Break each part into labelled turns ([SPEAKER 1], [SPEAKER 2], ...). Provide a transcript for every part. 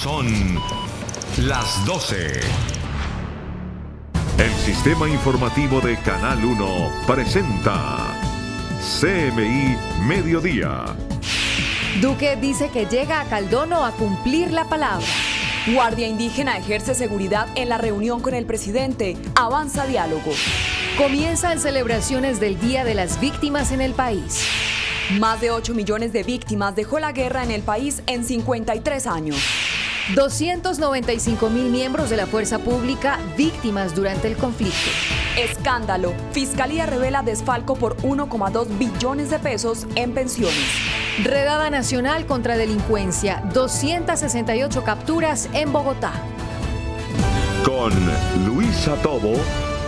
[SPEAKER 1] Son las 12. El Sistema Informativo de Canal 1 presenta CMI Mediodía.
[SPEAKER 2] Duque dice que llega a Caldono a cumplir la palabra.
[SPEAKER 3] Guardia Indígena ejerce seguridad en la reunión con el presidente. Avanza diálogo.
[SPEAKER 2] Comienzan celebraciones del Día de las Víctimas en el país.
[SPEAKER 3] Más de 8 millones de víctimas dejó la guerra en el país en 53 años.
[SPEAKER 2] 295,000 miembros de la fuerza pública víctimas durante el conflicto.
[SPEAKER 3] Escándalo. Fiscalía revela desfalco por 1,2 billones de pesos en pensiones.
[SPEAKER 2] Redada nacional contra delincuencia. 268 capturas en Bogotá.
[SPEAKER 1] Con Luisa Tobo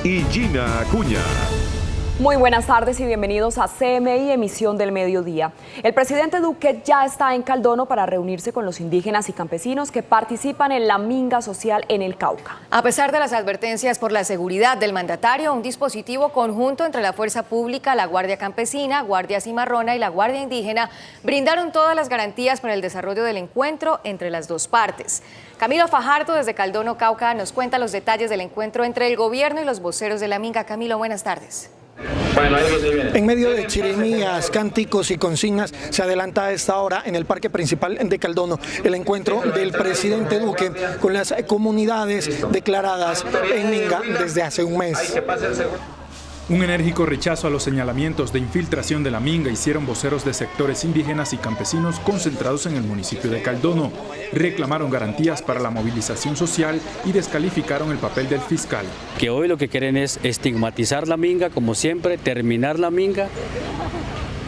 [SPEAKER 1] y Gina Acuña.
[SPEAKER 3] Muy buenas tardes y bienvenidos a CMI, emisión del mediodía. El presidente Duque ya está en Caldono para reunirse con los indígenas y campesinos que participan en la minga social en el Cauca.
[SPEAKER 2] A pesar de las advertencias por la seguridad del mandatario, un dispositivo conjunto entre la Fuerza Pública, la Guardia Campesina, Guardia Cimarrona y la Guardia Indígena brindaron todas las garantías para el desarrollo del encuentro entre las dos partes. Camilo Fajardo, desde Caldono, Cauca, nos cuenta los detalles del encuentro entre el gobierno y los voceros de la minga. Camilo, buenas tardes.
[SPEAKER 4] En medio de chirimías, cánticos y consignas, se adelanta a esta hora en el parque principal de Caldono el encuentro del presidente Duque con las comunidades declaradas en minga desde hace un mes.
[SPEAKER 5] Un enérgico rechazo a los señalamientos de infiltración de la minga hicieron voceros de sectores indígenas y campesinos concentrados en el municipio de Caldono. Reclamaron garantías para la movilización social y descalificaron el papel del fiscal.
[SPEAKER 6] Que hoy lo que quieren es estigmatizar la minga, como siempre, terminar la minga,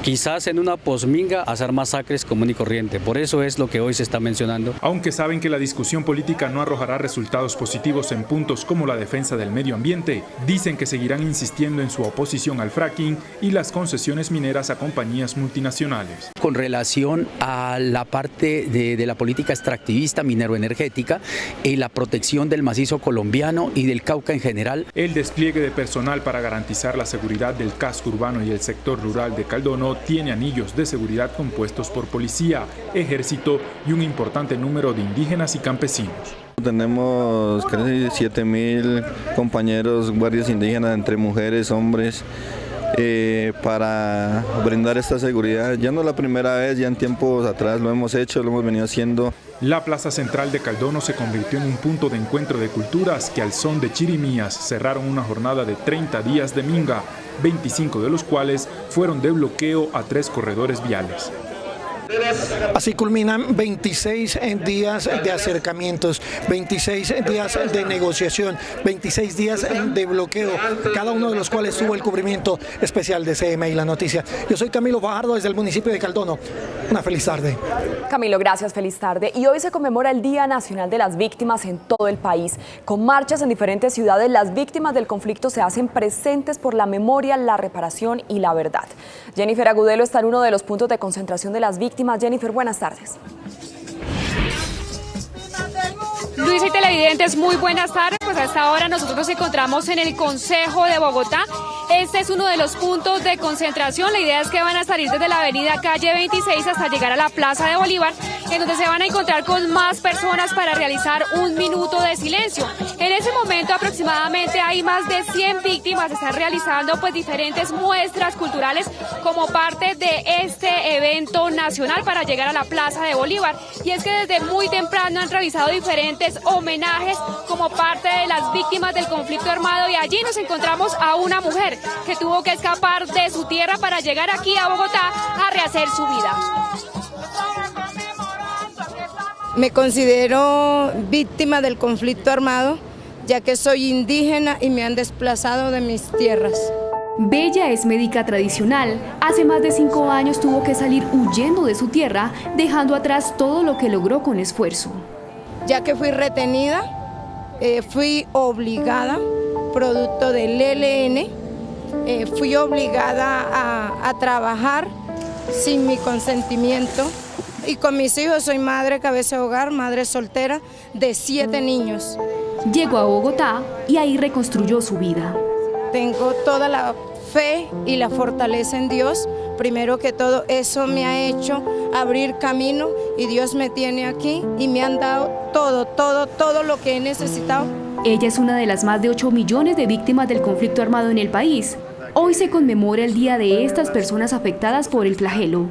[SPEAKER 6] quizás en una posminga hacer masacres común y corriente. Por eso es lo que hoy se está mencionando.
[SPEAKER 5] Aunque saben que la discusión política no arrojará resultados positivos en puntos como la defensa del medio ambiente, dicen que seguirán insistiendo en su oposición al fracking y las concesiones mineras a compañías multinacionales.
[SPEAKER 7] Con relación a la parte de la política extractivista minero-energética y la protección del macizo colombiano y del Cauca en general.
[SPEAKER 5] El despliegue de personal para garantizar la seguridad del casco urbano y el sector rural de Caldono tiene anillos de seguridad compuestos por policía, ejército y un importante número de indígenas y campesinos.
[SPEAKER 8] Tenemos casi 7,000 compañeros guardias indígenas entre mujeres, hombres, para brindar esta seguridad. Ya no es la primera vez, ya en tiempos atrás lo hemos hecho, lo hemos venido haciendo.
[SPEAKER 5] La plaza central de Caldono se convirtió en un punto de encuentro de culturas que al son de chirimías cerraron una jornada de 30 días de minga, 25 de los cuales fueron de bloqueo a 3 corredores viales.
[SPEAKER 4] Así culminan 26 días de acercamientos, 26 días de negociación, 26 días de bloqueo, cada uno de los cuales tuvo el cubrimiento especial de CMI La Noticia. Yo soy Camilo Fajardo desde el municipio de Caldono. Una feliz tarde.
[SPEAKER 3] Camilo, gracias, feliz tarde. Y hoy se conmemora el Día Nacional de las Víctimas en todo el país. Con marchas en diferentes ciudades, las víctimas del conflicto se hacen presentes por la memoria, la reparación y la verdad. Jennifer Agudelo está en uno de los puntos de concentración de las víctimas. Jennifer, buenas tardes.
[SPEAKER 9] Luis y televidentes, muy buenas tardes. Pues a esta hora nosotros nos encontramos en el Consejo de Bogotá. Este es uno de los puntos de concentración. La idea es que van a salir desde la avenida Calle 26 hasta llegar a la Plaza de Bolívar, en donde se van a encontrar con más personas para realizar un minuto de silencio. En ese momento aproximadamente hay más de 100 víctimas. Están realizando pues diferentes muestras culturales como parte de este evento nacional para llegar a la Plaza de Bolívar. Y es que desde muy temprano han realizado diferentes homenajes como parte de las víctimas del conflicto armado, y allí nos encontramos a una mujer que tuvo que escapar de su tierra para llegar aquí a Bogotá a rehacer su vida.
[SPEAKER 10] Me considero víctima del conflicto armado, ya que soy indígena y me han desplazado de mis tierras.
[SPEAKER 11] Bella es médica tradicional. Hace más de 5 años tuvo que salir huyendo de su tierra, dejando atrás todo lo que logró con esfuerzo.
[SPEAKER 10] Ya que fui retenida, fui obligada, producto del ELN, fui obligada a trabajar sin mi consentimiento. Y con mis hijos soy madre cabeza de hogar, madre soltera de 7 niños.
[SPEAKER 11] Llegó a Bogotá y ahí reconstruyó su vida.
[SPEAKER 10] Tengo toda la fe y la fortaleza en Dios primero que todo, eso me ha hecho abrir camino y Dios me tiene aquí y me han dado todo lo que he necesitado.
[SPEAKER 11] Ella es una de las más de 8 millones de víctimas del conflicto armado en el país. Hoy se conmemora el día de estas personas afectadas por el flagelo.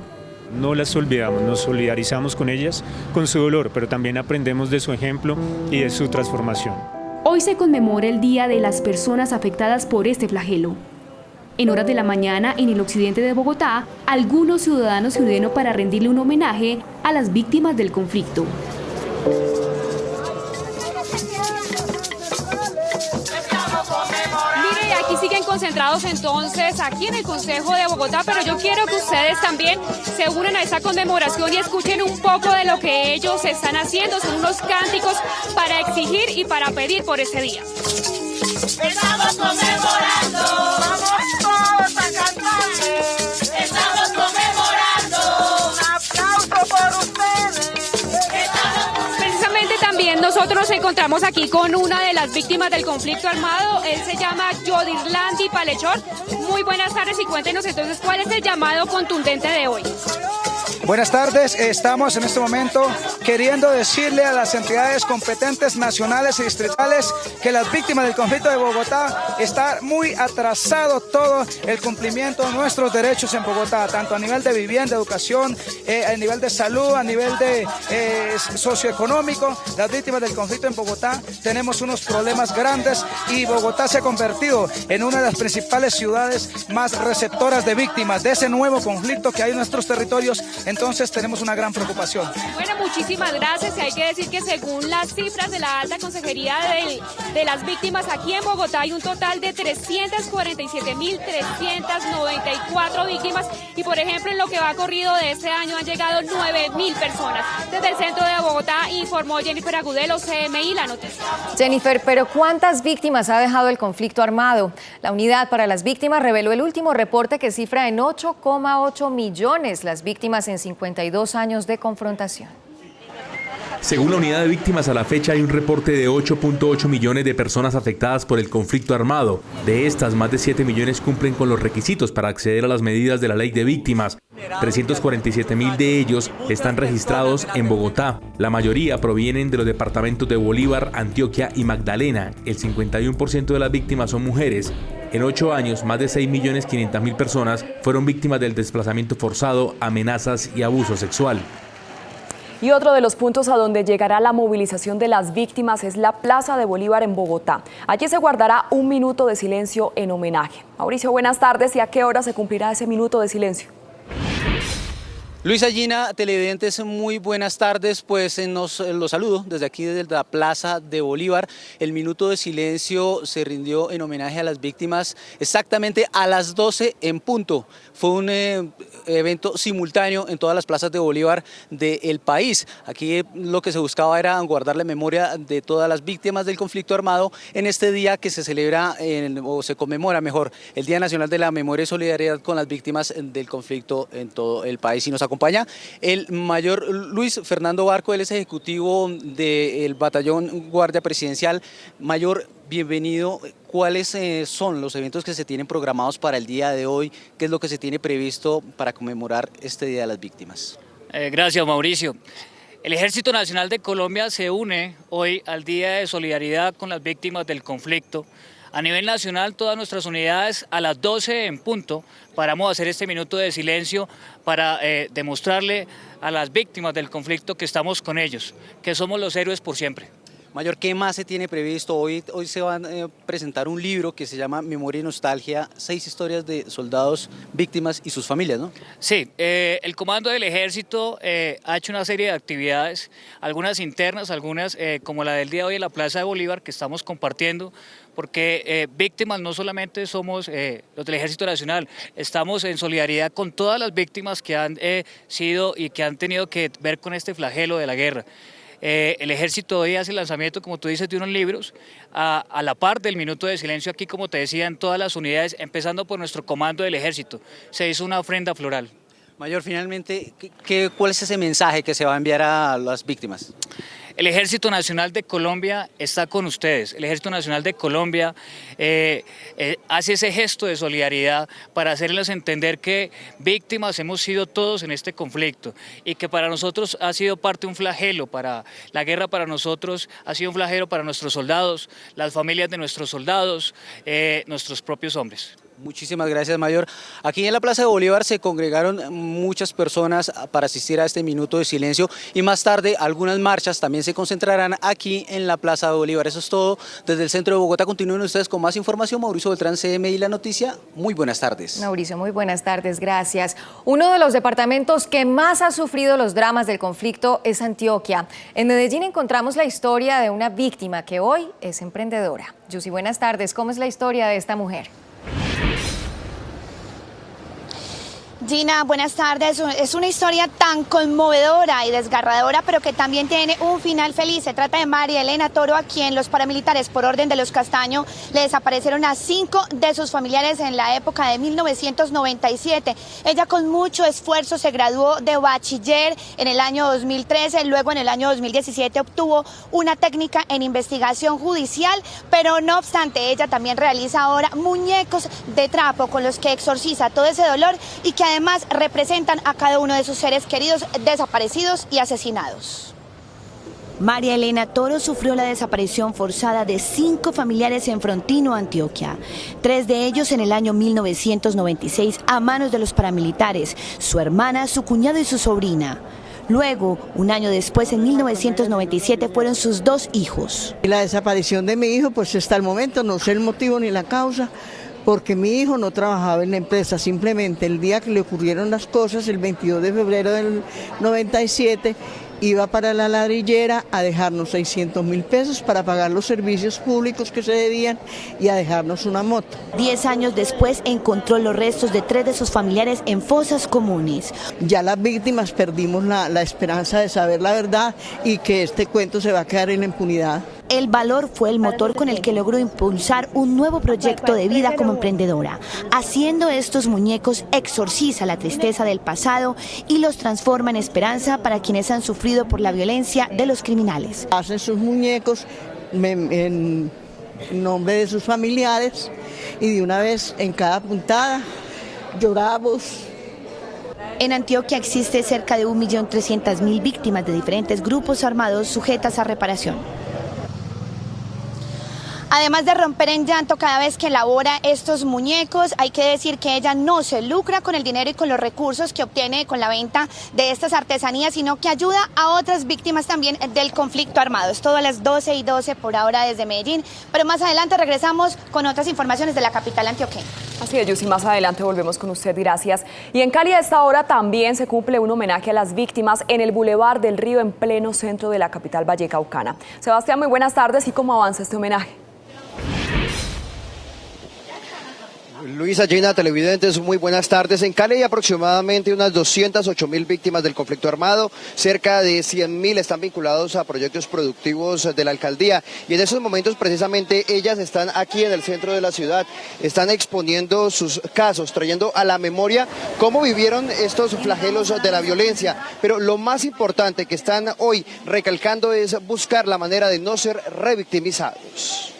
[SPEAKER 12] No las olvidamos, nos solidarizamos con ellas, con su dolor, pero también aprendemos de su ejemplo y de su transformación.
[SPEAKER 11] Hoy se conmemora el Día de las Personas Afectadas por este flagelo. En horas de la mañana, en el occidente de Bogotá, algunos ciudadanos se unieron para rendirle un homenaje a las víctimas del conflicto.
[SPEAKER 9] Mire, aquí siguen concentrados entonces aquí en el Consejo de Bogotá, pero yo quiero que ustedes también se unan a esta conmemoración y escuchen un poco de lo que ellos están haciendo. Son unos cánticos para exigir y para pedir por ese día.
[SPEAKER 13] Estamos conmemorando, vamos todos a cantar. Estamos conmemorando, un aplauso por ustedes.
[SPEAKER 9] Precisamente también nosotros nos encontramos aquí con una de las víctimas del conflicto armado. Él se llama Yodirlandi Palechor. Muy buenas tardes y cuéntenos entonces cuál es el llamado contundente de hoy.
[SPEAKER 14] Buenas tardes, estamos en este momento queriendo decirle a las entidades competentes nacionales y distritales que las víctimas del conflicto de Bogotá está muy atrasado todo el cumplimiento de nuestros derechos en Bogotá, tanto a nivel de vivienda, educación, a nivel de salud, a nivel de socioeconómico. Las víctimas del conflicto en Bogotá tenemos unos problemas grandes y Bogotá se ha convertido en una de las principales ciudades más receptoras de víctimas de ese nuevo conflicto que hay en nuestros territorios. Entonces tenemos una gran preocupación.
[SPEAKER 9] Bueno, muchísimas gracias. Y hay que decir que según las cifras de la Alta Consejería de las Víctimas, aquí en Bogotá hay un total de 347.394 víctimas. Y por ejemplo, en lo que va corrido de este año han llegado 9.000 personas. Desde el centro de Bogotá informó Jennifer Agudelo, CMI, La Noticia.
[SPEAKER 2] Jennifer, pero ¿cuántas víctimas ha dejado el conflicto armado? La Unidad para las Víctimas reveló el último reporte que cifra en 8,8 millones las víctimas en 52 años de confrontación.
[SPEAKER 15] Según la Unidad de Víctimas, a la fecha hay un reporte de 8.8 millones de personas afectadas por el conflicto armado. De estas, más de 7 millones cumplen con los requisitos para acceder a las medidas de la Ley de Víctimas. 347.000 de ellos están registrados en Bogotá. La mayoría provienen de los departamentos de Bolívar, Antioquia y Magdalena. El 51% de las víctimas son mujeres. En 8 años, más de 6.500.000 personas fueron víctimas del desplazamiento forzado, amenazas y abuso sexual.
[SPEAKER 3] Y otro de los puntos a donde llegará la movilización de las víctimas es la Plaza de Bolívar en Bogotá. Allí se guardará un minuto de silencio en homenaje. Mauricio, buenas tardes. ¿Y a qué hora se cumplirá ese minuto de silencio?
[SPEAKER 16] Luisa, Gina, televidentes, muy buenas tardes, pues los saludo desde aquí, desde la Plaza de Bolívar. El minuto de silencio se rindió en homenaje a las víctimas exactamente a las 12 en punto. Fue un evento simultáneo en todas las plazas de Bolívar del país. Aquí lo que se buscaba era guardar la memoria de todas las víctimas del conflicto armado en este día que se celebra, o se conmemora mejor, el Día Nacional de la Memoria y Solidaridad con las víctimas del conflicto en todo el país. Y nos acompaña el mayor Luis Fernando Barco, él es ejecutivo del Batallón Guardia Presidencial. Mayor, bienvenido. ¿Cuáles son los eventos que se tienen programados para el día de hoy? ¿Qué es lo que se tiene previsto para conmemorar este Día de las Víctimas?
[SPEAKER 17] Gracias, Mauricio. El Ejército Nacional de Colombia se une hoy al Día de Solidaridad con las víctimas del conflicto. A nivel nacional, todas nuestras unidades a las 12 en punto paramos a hacer este minuto de silencio para demostrarle a las víctimas del conflicto que estamos con ellos, que somos los héroes por siempre.
[SPEAKER 16] Mayor, ¿qué más se tiene previsto? Hoy se va a presentar un libro que se llama Memoria y Nostalgia, 6 historias de soldados, víctimas y sus familias, ¿no?
[SPEAKER 17] Sí, el Comando del Ejército ha hecho una serie de actividades, algunas internas, algunas como la del día de hoy en la Plaza de Bolívar, que estamos compartiendo, porque víctimas no solamente somos los del Ejército Nacional, estamos en solidaridad con todas las víctimas que han sido y que han tenido que ver con este flagelo de la guerra. El Ejército hoy hace el lanzamiento, como tú dices, de unos libros a la par del minuto de silencio aquí, como te decía, en todas las unidades, empezando por nuestro comando del Ejército. Se hizo una ofrenda floral.
[SPEAKER 16] Mayor, finalmente, ¿cuál es ese mensaje que se va a enviar a las víctimas?
[SPEAKER 17] El Ejército Nacional de Colombia está con ustedes. El Ejército Nacional de Colombia hace ese gesto de solidaridad para hacerles entender que víctimas hemos sido todos en este conflicto y que para nosotros ha sido parte de un flagelo, para la guerra para nosotros ha sido un flagelo para nuestros soldados, las familias de nuestros soldados, nuestros propios hombres.
[SPEAKER 16] Muchísimas gracias, Mayor. Aquí en la Plaza de Bolívar se congregaron muchas personas para asistir a este minuto de silencio y más tarde algunas marchas también se concentrarán aquí en la Plaza de Bolívar. Eso es todo desde el centro de Bogotá. Continúen ustedes con más información. Mauricio Beltrán, CMI La Noticia. Muy buenas tardes.
[SPEAKER 2] Mauricio, muy buenas tardes, gracias. Uno de los departamentos que más ha sufrido los dramas del conflicto es Antioquia. En Medellín encontramos la historia de una víctima que hoy es emprendedora. Yusi, buenas tardes. ¿Cómo es la historia de esta mujer?
[SPEAKER 18] Gina, buenas tardes. Es una historia tan conmovedora y desgarradora, pero que también tiene un final feliz. Se trata de María Elena Toro, a quien los paramilitares, por orden de los Castaño, le desaparecieron a 5 de sus familiares en la época de 1997. Ella con mucho esfuerzo se graduó de bachiller en el año 2013, luego en el año 2017 obtuvo una técnica en investigación judicial, pero no obstante, ella también realiza ahora muñecos de trapo con los que exorciza todo ese dolor y que además representan a cada uno de sus seres queridos desaparecidos y asesinados. María Elena Toro sufrió la desaparición forzada de 5 familiares en Frontino, Antioquia. 3 de ellos en el año 1996 a manos de los paramilitares, su hermana, su cuñado y su sobrina. Luego, un año después, en 1997, fueron sus 2 hijos.
[SPEAKER 19] La desaparición de mi hijo, pues hasta el momento no sé el motivo ni la causa, porque mi hijo no trabajaba en la empresa, simplemente el día que le ocurrieron las cosas, el 22 de febrero del 97, iba para la ladrillera a dejarnos 600.000 pesos para pagar los servicios públicos que se debían y a dejarnos una moto.
[SPEAKER 18] 10 años después encontró los restos de 3 de sus familiares en fosas comunes.
[SPEAKER 19] Ya las víctimas perdimos la esperanza de saber la verdad y que este cuento se va a quedar en la impunidad.
[SPEAKER 18] El valor fue el motor con el que logró impulsar un nuevo proyecto de vida como emprendedora. Haciendo estos muñecos exorciza la tristeza del pasado y los transforma en esperanza para quienes han sufrido por la violencia de los criminales.
[SPEAKER 19] Hacen sus muñecos en nombre de sus familiares y de una vez en cada puntada lloramos.
[SPEAKER 18] En Antioquia existe cerca de 1.300.000 víctimas de diferentes grupos armados sujetas a reparación. Además de romper en llanto cada vez que elabora estos muñecos, hay que decir que ella no se lucra con el dinero y con los recursos que obtiene con la venta de estas artesanías, sino que ayuda a otras víctimas también del conflicto armado. Es todo a las 12:12 por ahora desde Medellín, pero más adelante regresamos con otras informaciones de la capital antioqueña.
[SPEAKER 3] Así es, Yusi, más adelante volvemos con usted, gracias. Y en Cali a esta hora también se cumple un homenaje a las víctimas en el Boulevard del Río, en pleno centro de la capital vallecaucana. Sebastián, muy buenas tardes. ¿Y cómo avanza este homenaje?
[SPEAKER 20] Luisa, Gina, televidentes, muy buenas tardes. En Cali hay aproximadamente unas 208.000 víctimas del conflicto armado, cerca de 100.000 están vinculados a proyectos productivos de la alcaldía y en esos momentos precisamente ellas están aquí en el centro de la ciudad, están exponiendo sus casos, trayendo a la memoria cómo vivieron estos flagelos de la violencia, pero lo más importante que están hoy recalcando es buscar la manera de no ser revictimizados.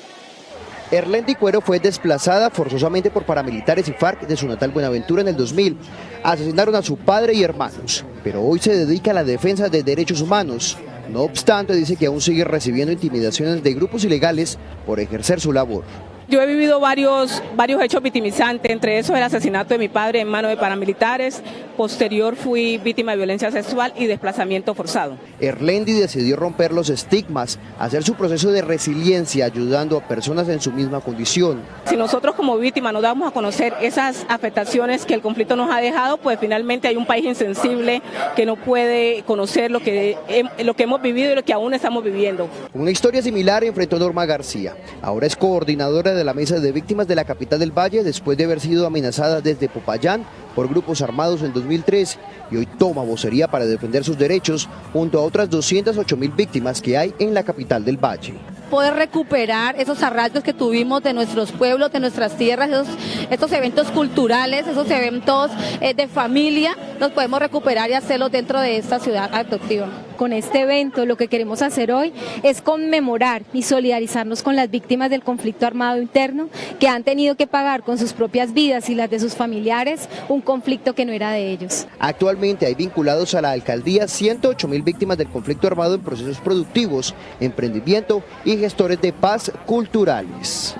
[SPEAKER 20] Erlendi Cuero fue desplazada forzosamente por paramilitares y FARC de su natal Buenaventura en el 2000. Asesinaron a su padre y hermanos, pero hoy se dedica a la defensa de derechos humanos. No obstante, dice que aún sigue recibiendo intimidaciones de grupos ilegales por ejercer su labor.
[SPEAKER 21] Yo he vivido varios hechos victimizantes, entre esos el asesinato de mi padre en manos de paramilitares. Posterior fui víctima de violencia sexual y desplazamiento forzado.
[SPEAKER 20] Erlendi decidió romper los estigmas, hacer su proceso de resiliencia ayudando a personas en su misma condición.
[SPEAKER 21] Si nosotros como víctimas nos damos a conocer esas afectaciones que el conflicto nos ha dejado, pues finalmente hay un país insensible que no puede conocer lo que hemos vivido y lo que aún estamos viviendo.
[SPEAKER 20] Una historia similar enfrentó Norma García. Ahora es coordinadora de la Mesa de Víctimas de la capital del Valle después de haber sido amenazada desde Popayán por grupos armados en 2003 y hoy toma vocería para defender sus derechos junto a otras 208.000 víctimas que hay en la capital del Valle.
[SPEAKER 1] poder recuperar esos arraigos que tuvimos de nuestros pueblos, de nuestras tierras, estos eventos culturales, esos eventos de familia, los podemos recuperar y hacerlos dentro de esta ciudad adoptiva.
[SPEAKER 22] Con este evento lo que queremos hacer hoy es conmemorar y solidarizarnos con las víctimas del conflicto armado interno que han tenido que pagar con sus propias vidas y las de sus familiares un conflicto que no era de ellos.
[SPEAKER 20] Actualmente hay vinculados a la alcaldía 108.000 víctimas del conflicto armado en procesos productivos, emprendimiento y gestores de paz culturales.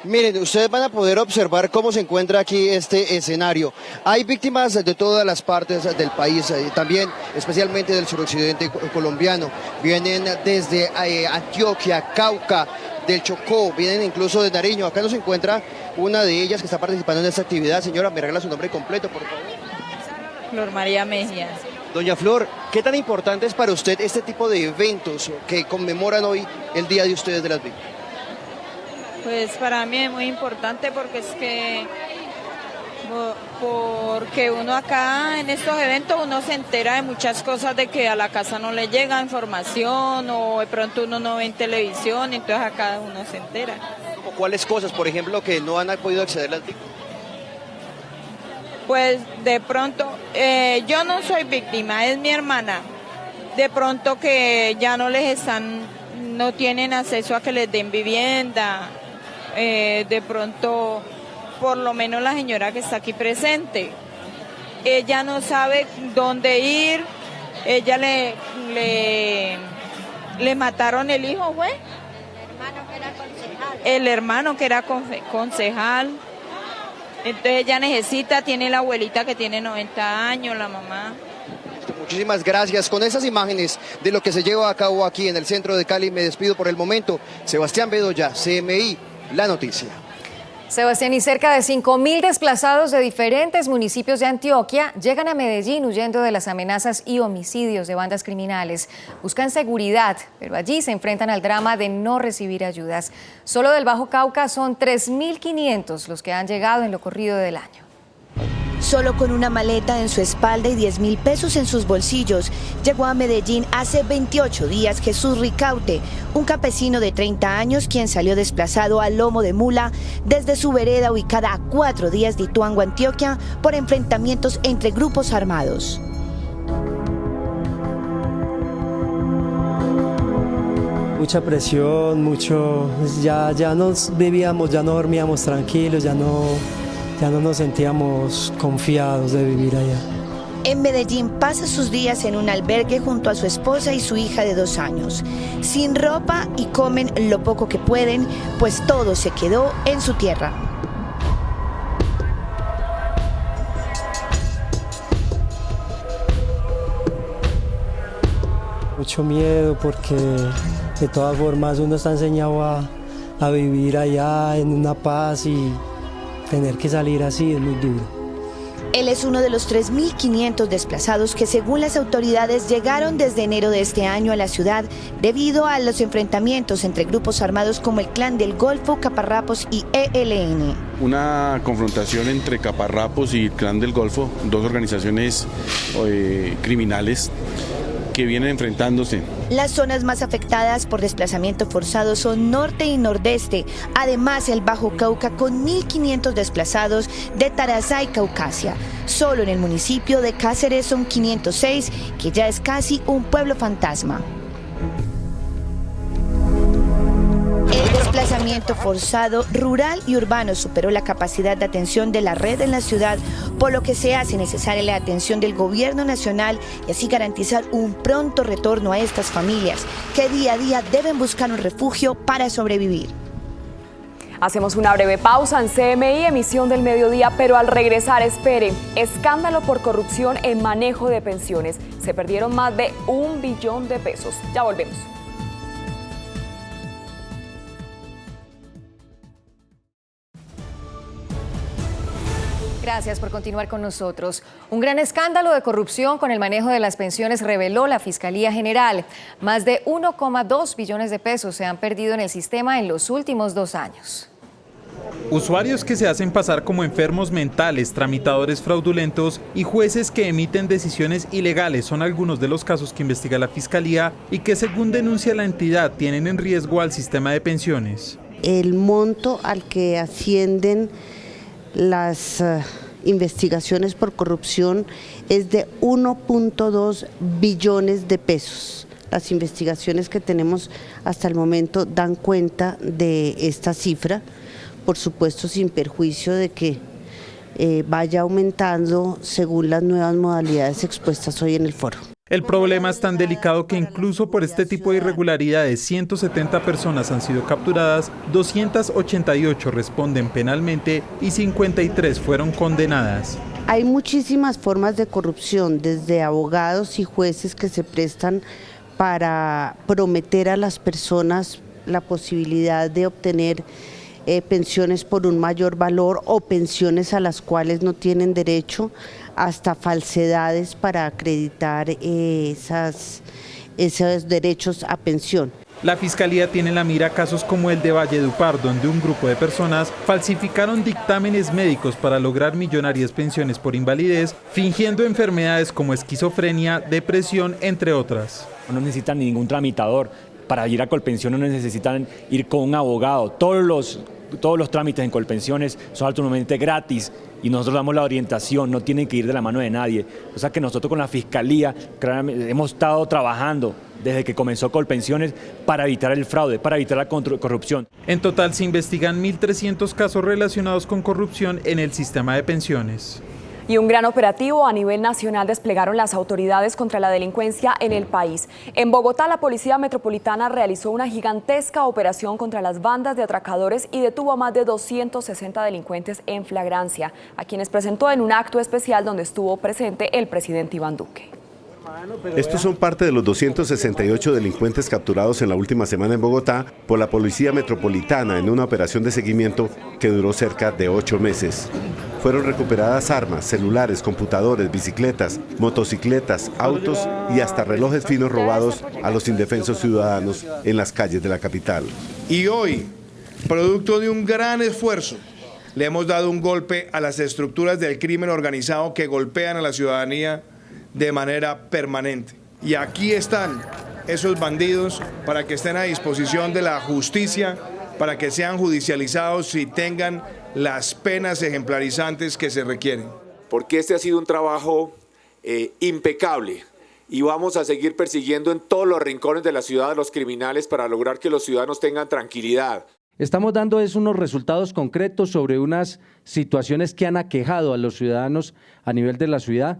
[SPEAKER 20] Miren, ustedes van a poder observar cómo se encuentra aquí este escenario. Hay víctimas de todas las partes del país, también especialmente del suroccidente colombiano. Vienen desde Antioquia, Cauca, del Chocó, vienen incluso de Nariño. Acá nos encuentra una de ellas que está participando en esta actividad. Señora, me regala su nombre completo, por favor.
[SPEAKER 23] Flor María Mejía.
[SPEAKER 20] Doña Flor, ¿qué tan importante es para usted este tipo de eventos que conmemoran hoy el Día de Ustedes de las Víctimas?
[SPEAKER 23] Pues para mí es muy importante porque porque uno acá en estos eventos uno se entera de muchas cosas, de que a la casa no le llega información o de pronto uno no ve en televisión, entonces acá uno se entera.
[SPEAKER 20] ¿Cuáles cosas, por ejemplo, que no han podido acceder las víctimas?
[SPEAKER 23] Pues de pronto, yo no soy víctima, es mi hermana. De pronto que ya no no tienen acceso a que les den vivienda. De pronto, por lo menos la señora que está aquí presente, ella no sabe dónde ir, ella le mataron el hijo, ¿fue? El hermano que era concejal. Entonces ella tiene la abuelita que tiene 90 años, la mamá.
[SPEAKER 20] Muchísimas gracias. Con esas imágenes de lo que se lleva a cabo aquí en el centro de Cali, me despido por el momento. Sebastián Bedoya, CMI, La Noticia.
[SPEAKER 2] Sebastián, y cerca de 5.000 desplazados de diferentes municipios de Antioquia llegan a Medellín huyendo de las amenazas y homicidios de bandas criminales. Buscan seguridad, pero allí se enfrentan al drama de no recibir ayudas. Solo del Bajo Cauca son 3.500 los que han llegado en lo corrido del año.
[SPEAKER 24] Solo con una maleta en su espalda y 10.000 pesos en sus bolsillos, llegó a Medellín hace 28 días Jesús Ricaute, un campesino de 30 años quien salió desplazado a lomo de mula desde su vereda ubicada a 4 días de Ituango, Antioquia, por enfrentamientos entre grupos armados.
[SPEAKER 25] Mucha presión, ya nos vivíamos, ya no dormíamos tranquilos, ya no nos sentíamos confiados de vivir allá.
[SPEAKER 24] En Medellín pasa sus días en un albergue junto a su esposa y su hija de 2 años, sin ropa y comen lo poco que pueden, pues todo se quedó en su tierra.
[SPEAKER 25] Mucho miedo porque de todas formas uno está enseñado a vivir allá en una paz y tener que salir así es muy duro.
[SPEAKER 24] Él es uno de los 3.500 desplazados que, según las autoridades, llegaron desde enero de este año a la ciudad debido a los enfrentamientos entre grupos armados como el Clan del Golfo, Caparrapos y ELN.
[SPEAKER 26] Una confrontación entre Caparrapos y el Clan del Golfo, dos organizaciones criminales que vienen enfrentándose.
[SPEAKER 24] Las zonas más afectadas por desplazamiento forzado son norte y nordeste, además el Bajo Cauca con 1.500 desplazados de Tarazá y Caucasia. Solo en el municipio de Cáceres son 506, que ya es casi un pueblo fantasma. El desplazamiento forzado rural y urbano superó la capacidad de atención de la red en la ciudad, por lo que se hace necesaria la atención del gobierno nacional y así garantizar un pronto retorno a estas familias que día a día deben buscar un refugio para sobrevivir.
[SPEAKER 3] Hacemos una breve pausa en CMI, emisión del mediodía, pero al regresar, espere, escándalo por corrupción en manejo de pensiones. Se perdieron más de $1 billón. Ya volvemos.
[SPEAKER 2] Gracias por continuar con nosotros. Un gran escándalo de corrupción con el manejo de las pensiones reveló la Fiscalía General. Más de $1,2 billones se han perdido en el sistema en los últimos 2 años.
[SPEAKER 4] Usuarios que se hacen pasar como enfermos mentales, tramitadores fraudulentos y jueces que emiten decisiones ilegales son algunos de los casos que investiga la Fiscalía y que, según denuncia la entidad, tienen en riesgo al sistema de pensiones.
[SPEAKER 5] El monto al que ascienden las investigaciones por corrupción es de 1.2 billones de pesos. Las investigaciones que tenemos hasta el momento dan cuenta de esta cifra, por supuesto sin perjuicio de que vaya aumentando según las nuevas modalidades expuestas hoy en el foro.
[SPEAKER 4] El problema es tan delicado que incluso por este tipo de irregularidades 170 personas han sido capturadas, 288 responden penalmente y 53 fueron condenadas.
[SPEAKER 5] Hay muchísimas formas de corrupción, desde abogados y jueces que se prestan para prometer a las personas la posibilidad de obtener pensiones por un mayor valor o pensiones a las cuales no tienen derecho, hasta falsedades para acreditar esos derechos a pensión.
[SPEAKER 4] La Fiscalía tiene en la mira casos como el de Valledupar, donde un grupo de personas falsificaron dictámenes médicos para lograr millonarias pensiones por invalidez, fingiendo enfermedades como esquizofrenia, depresión, entre otras.
[SPEAKER 6] No necesitan ningún tramitador. Para ir a Colpensión no necesitan ir con un abogado. Todos los trámites en Colpensiones son absolutamente gratis y nosotros damos la orientación, no tienen que ir de la mano de nadie. O sea que nosotros con la Fiscalía hemos estado trabajando desde que comenzó Colpensiones para evitar el fraude, para evitar la corrupción.
[SPEAKER 4] En total se investigan 1.300 casos relacionados con corrupción en el sistema de pensiones.
[SPEAKER 3] Y un gran operativo a nivel nacional desplegaron las autoridades contra la delincuencia en el país. En Bogotá, la Policía Metropolitana realizó una gigantesca operación contra las bandas de atracadores y detuvo a más de 260 delincuentes en flagrancia, a quienes presentó en un acto especial donde estuvo presente el presidente Iván Duque.
[SPEAKER 7] Estos son parte de los 268 delincuentes capturados en la última semana en Bogotá por la Policía Metropolitana en una operación de seguimiento que duró cerca de 8 meses. Fueron recuperadas armas, celulares, computadores, bicicletas, motocicletas, autos y hasta relojes finos robados a los indefensos ciudadanos en las calles de la capital.
[SPEAKER 8] Y hoy, producto de un gran esfuerzo, le hemos dado un golpe a las estructuras del crimen organizado que golpean a la ciudadanía de manera permanente. Y aquí están esos bandidos para que estén a disposición de la justicia, para que sean judicializados y tengan las penas ejemplarizantes que se requieren.
[SPEAKER 10] Porque este ha sido un trabajo impecable y vamos a seguir persiguiendo en todos los rincones de la ciudad a los criminales para lograr que los ciudadanos tengan tranquilidad.
[SPEAKER 27] Estamos dando unos resultados concretos sobre unas situaciones que han aquejado a los ciudadanos a nivel de la ciudad.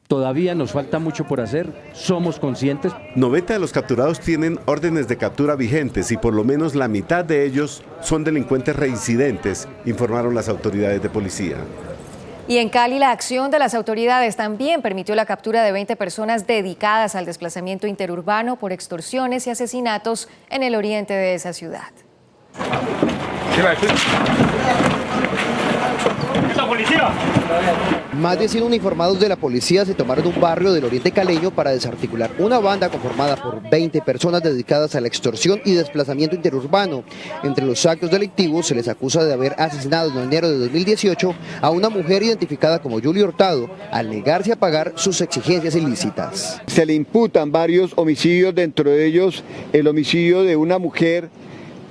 [SPEAKER 27] Todavía nos falta mucho por hacer, somos conscientes.
[SPEAKER 7] 90 de los capturados tienen órdenes de captura vigentes y por lo menos la mitad de ellos son delincuentes reincidentes, informaron las autoridades de policía.
[SPEAKER 2] Y en Cali, la acción de las autoridades también permitió la captura de 20 personas dedicadas al desplazamiento interurbano por extorsiones y asesinatos en el oriente de esa ciudad.
[SPEAKER 20] Más de 100 uniformados de la policía se tomaron un barrio del oriente caleño para desarticular una banda conformada por 20 personas dedicadas a la extorsión y desplazamiento interurbano. Entre los actos delictivos se les acusa de haber asesinado en enero de 2018 a una mujer identificada como Julia Hurtado al negarse a pagar sus exigencias ilícitas.
[SPEAKER 28] Se le imputan varios homicidios, dentro de ellos el homicidio de una mujer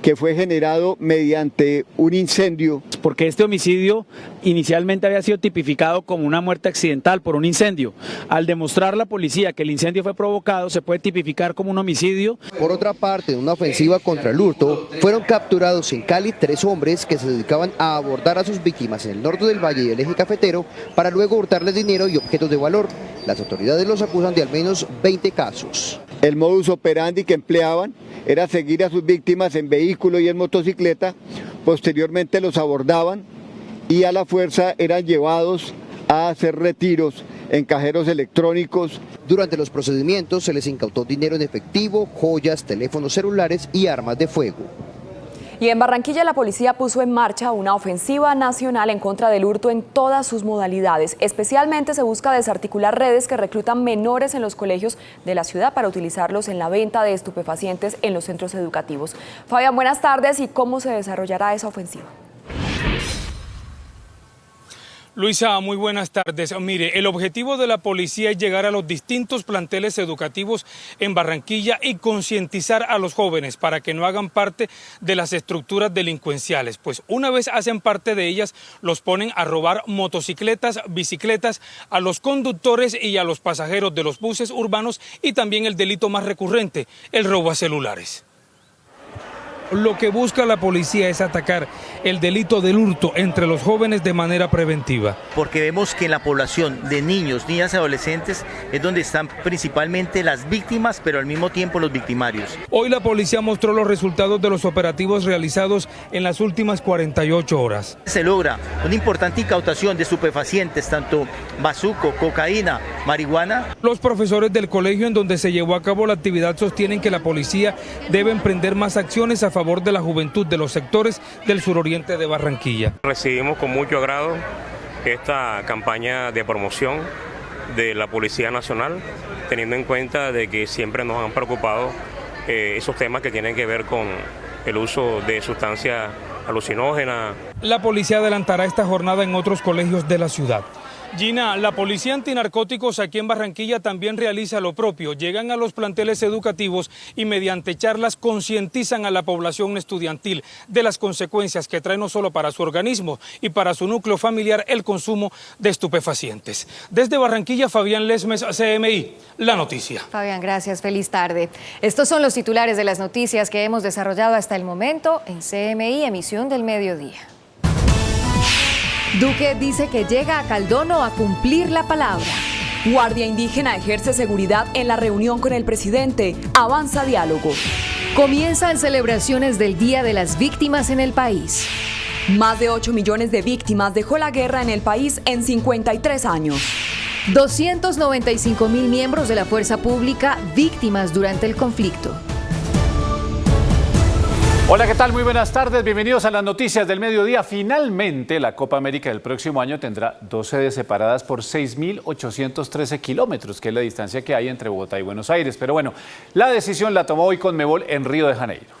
[SPEAKER 28] que fue generado mediante un incendio.
[SPEAKER 29] Porque este homicidio inicialmente había sido tipificado como una muerte accidental por un incendio. Al demostrar la policía que el incendio fue provocado, se puede tipificar como un homicidio.
[SPEAKER 20] Por otra parte, en una ofensiva contra el hurto, fueron capturados en Cali 3 hombres que se dedicaban a abordar a sus víctimas en el norte del valle y el eje cafetero para luego hurtarles dinero y objetos de valor. Las autoridades los acusan de al menos 20 casos.
[SPEAKER 28] El modus operandi que empleaban era seguir a sus víctimas en vehículo y en motocicleta, posteriormente los abordaban y a la fuerza eran llevados a hacer retiros en cajeros electrónicos.
[SPEAKER 20] Durante los procedimientos se les incautó dinero en efectivo, joyas, teléfonos celulares y armas de fuego.
[SPEAKER 3] Y en Barranquilla la policía puso en marcha una ofensiva nacional en contra del hurto en todas sus modalidades. Especialmente se busca desarticular redes que reclutan menores en los colegios de la ciudad para utilizarlos en la venta de estupefacientes en los centros educativos. Fabián, buenas tardes. ¿Y cómo se desarrollará esa ofensiva?
[SPEAKER 9] Luisa, muy buenas tardes. Mire, el objetivo de la policía es llegar a los distintos planteles educativos en Barranquilla y concientizar a los jóvenes para que no hagan parte de las estructuras delincuenciales. Pues una vez hacen parte de ellas, los ponen a robar motocicletas, bicicletas, a los conductores y a los pasajeros de los buses urbanos y también el delito más recurrente, el robo a celulares. Lo que busca la policía es atacar el delito del hurto entre los jóvenes de manera preventiva.
[SPEAKER 11] Porque vemos que en la población de niños, niñas y adolescentes es donde están principalmente las víctimas, pero al mismo tiempo los victimarios.
[SPEAKER 9] Hoy la policía mostró los resultados de los operativos realizados en las últimas 48 horas.
[SPEAKER 11] Se logra una importante incautación de estupefacientes, tanto bazuco, cocaína, marihuana.
[SPEAKER 9] Los profesores del colegio en donde se llevó a cabo la actividad sostienen que la policía debe emprender más acciones a favor de la juventud de los sectores del suroriente de Barranquilla.
[SPEAKER 12] Recibimos con mucho agrado esta campaña de promoción de la Policía Nacional, teniendo en cuenta de que siempre nos han preocupado esos temas que tienen que ver con el uso de sustancias alucinógenas.
[SPEAKER 9] La policía adelantará esta jornada en otros colegios de la ciudad. Gina, la policía antinarcóticos aquí en Barranquilla también realiza lo propio. Llegan a los planteles educativos y mediante charlas concientizan a la población estudiantil de las consecuencias que trae no solo para su organismo y para su núcleo familiar el consumo de estupefacientes. Desde Barranquilla, Fabián Lesmes, CMI, La Noticia.
[SPEAKER 2] Fabián, gracias. Feliz tarde. Estos son los titulares de las noticias que hemos desarrollado hasta el momento en CMI, emisión del mediodía.
[SPEAKER 13] Duque dice que llega a Caldono a cumplir la palabra.
[SPEAKER 3] Guardia Indígena ejerce seguridad en la reunión con el presidente. Avanza diálogo.
[SPEAKER 13] Comienzan celebraciones del Día de las Víctimas en el país.
[SPEAKER 3] Más de 8 millones de víctimas dejó la guerra en el país en 53 años.
[SPEAKER 13] 295.000 miembros de la fuerza pública víctimas durante el conflicto.
[SPEAKER 14] Hola, ¿qué tal? Muy buenas tardes, bienvenidos a las noticias del mediodía. Finalmente, la Copa América del próximo año tendrá 2 sedes separadas por 6.813 kilómetros, que es la distancia que hay entre Bogotá y Buenos Aires. Pero bueno, la decisión la tomó hoy Conmebol en Río de Janeiro.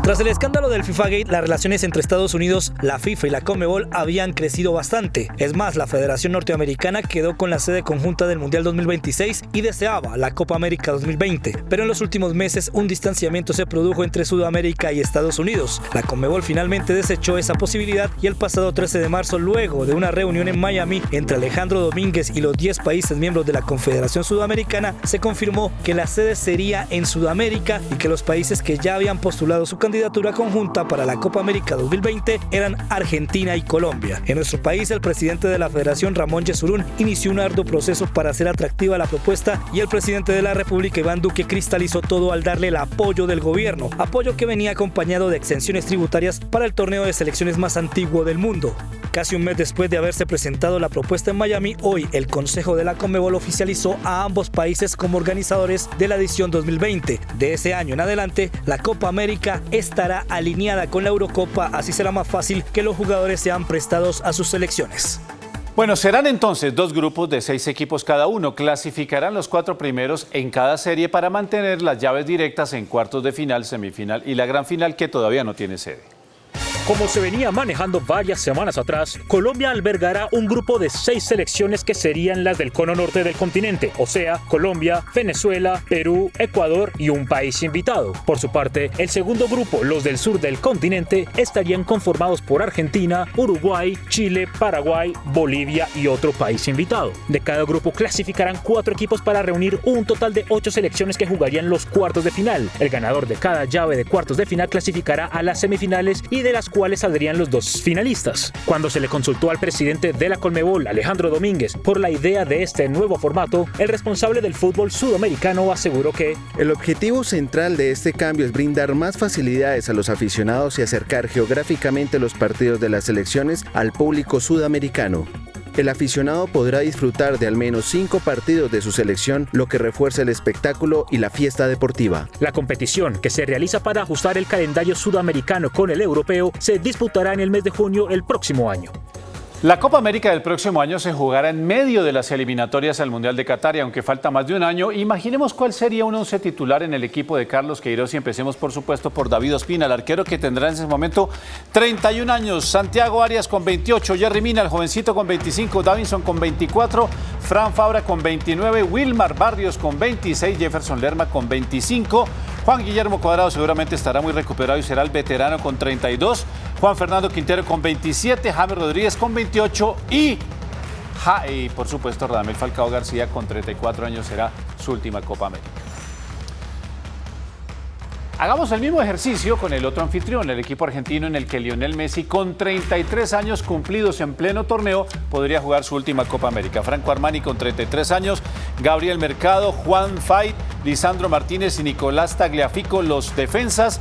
[SPEAKER 15] Tras el escándalo del FIFA-Gate, las relaciones entre Estados Unidos, la FIFA y la Conmebol habían crecido bastante. Es más, la Federación Norteamericana quedó con la sede conjunta del Mundial 2026 y deseaba la Copa América 2020. Pero en los últimos meses un distanciamiento se produjo entre Sudamérica y Estados Unidos. La Conmebol finalmente desechó esa posibilidad y el pasado 13 de marzo, luego de una reunión en Miami entre Alejandro Domínguez y los 10 países miembros de la Confederación Sudamericana, se confirmó que la sede sería en Sudamérica y que los países que ya habían postulado su candidatura conjunta para la Copa América 2020 eran Argentina y Colombia. En nuestro país, el presidente de la Federación, Ramón Yesurún, inició un arduo proceso para hacer atractiva la propuesta y el presidente de la República, Iván Duque, cristalizó todo al darle el apoyo del gobierno, apoyo que venía acompañado de exenciones tributarias para el torneo de selecciones más antiguo del mundo. Casi un mes después de haberse presentado la propuesta en Miami, hoy el Consejo de la Conmebol oficializó a ambos países como organizadores de la edición 2020. De ese año en adelante, la Copa América estará alineada con la Eurocopa, así será más fácil que los jugadores sean prestados a sus selecciones.
[SPEAKER 14] Bueno, serán entonces 2 grupos de 6 equipos cada uno. Clasificarán los 4 primeros en cada serie para mantener las llaves directas en cuartos de final, semifinal y la gran final, que todavía no tiene sede.
[SPEAKER 16] Como se venía manejando varias semanas atrás, Colombia albergará un grupo de 6 selecciones que serían las del cono norte del continente, o sea, Colombia, Venezuela, Perú, Ecuador y un país invitado. Por su parte, el segundo grupo, los del sur del continente, estarían conformados por Argentina, Uruguay, Chile, Paraguay, Bolivia y otro país invitado. De cada grupo clasificarán 4 equipos para reunir un total de 8 selecciones que jugarían los cuartos de final. El ganador de cada llave de cuartos de final clasificará a las semifinales y de las cuales saldrían los 2 finalistas. Cuando se le consultó al presidente de la Conmebol, Alejandro Domínguez, por la idea de este nuevo formato, el responsable del fútbol sudamericano aseguró que
[SPEAKER 17] el objetivo central de este cambio es brindar más facilidades a los aficionados y acercar geográficamente los partidos de las selecciones al público sudamericano. El aficionado podrá disfrutar de al menos 5 partidos de su selección, lo que refuerza el espectáculo y la fiesta deportiva.
[SPEAKER 16] La competición, que se realiza para ajustar el calendario sudamericano con el europeo, se disputará en el mes de junio el próximo año.
[SPEAKER 14] La Copa América del próximo año se jugará en medio de las eliminatorias al Mundial de Qatar y aunque falta más de un año, imaginemos cuál sería un 11 titular en el equipo de Carlos Queiroz y empecemos por supuesto por David Ospina, el arquero que tendrá en ese momento 31 años, Santiago Arias con 28, Jerry Mina, el jovencito con 25, Davinson con 24, Fran Fabra con 29, Wilmar Barrios con 26, Jefferson Lerma con 25, Juan Guillermo Cuadrado seguramente estará muy recuperado y será el veterano con 32, Juan Fernando Quintero con 27, James Rodríguez con 28 y por supuesto Radamel Falcao García con 34 años será su última Copa América. Hagamos el mismo ejercicio con el otro anfitrión, el equipo argentino en el que Lionel Messi, con 33 años cumplidos en pleno torneo, podría jugar su última Copa América. Franco Armani con 33 años, Gabriel Mercado, Juan Fait, Lisandro Martínez y Nicolás Tagliafico, los defensas,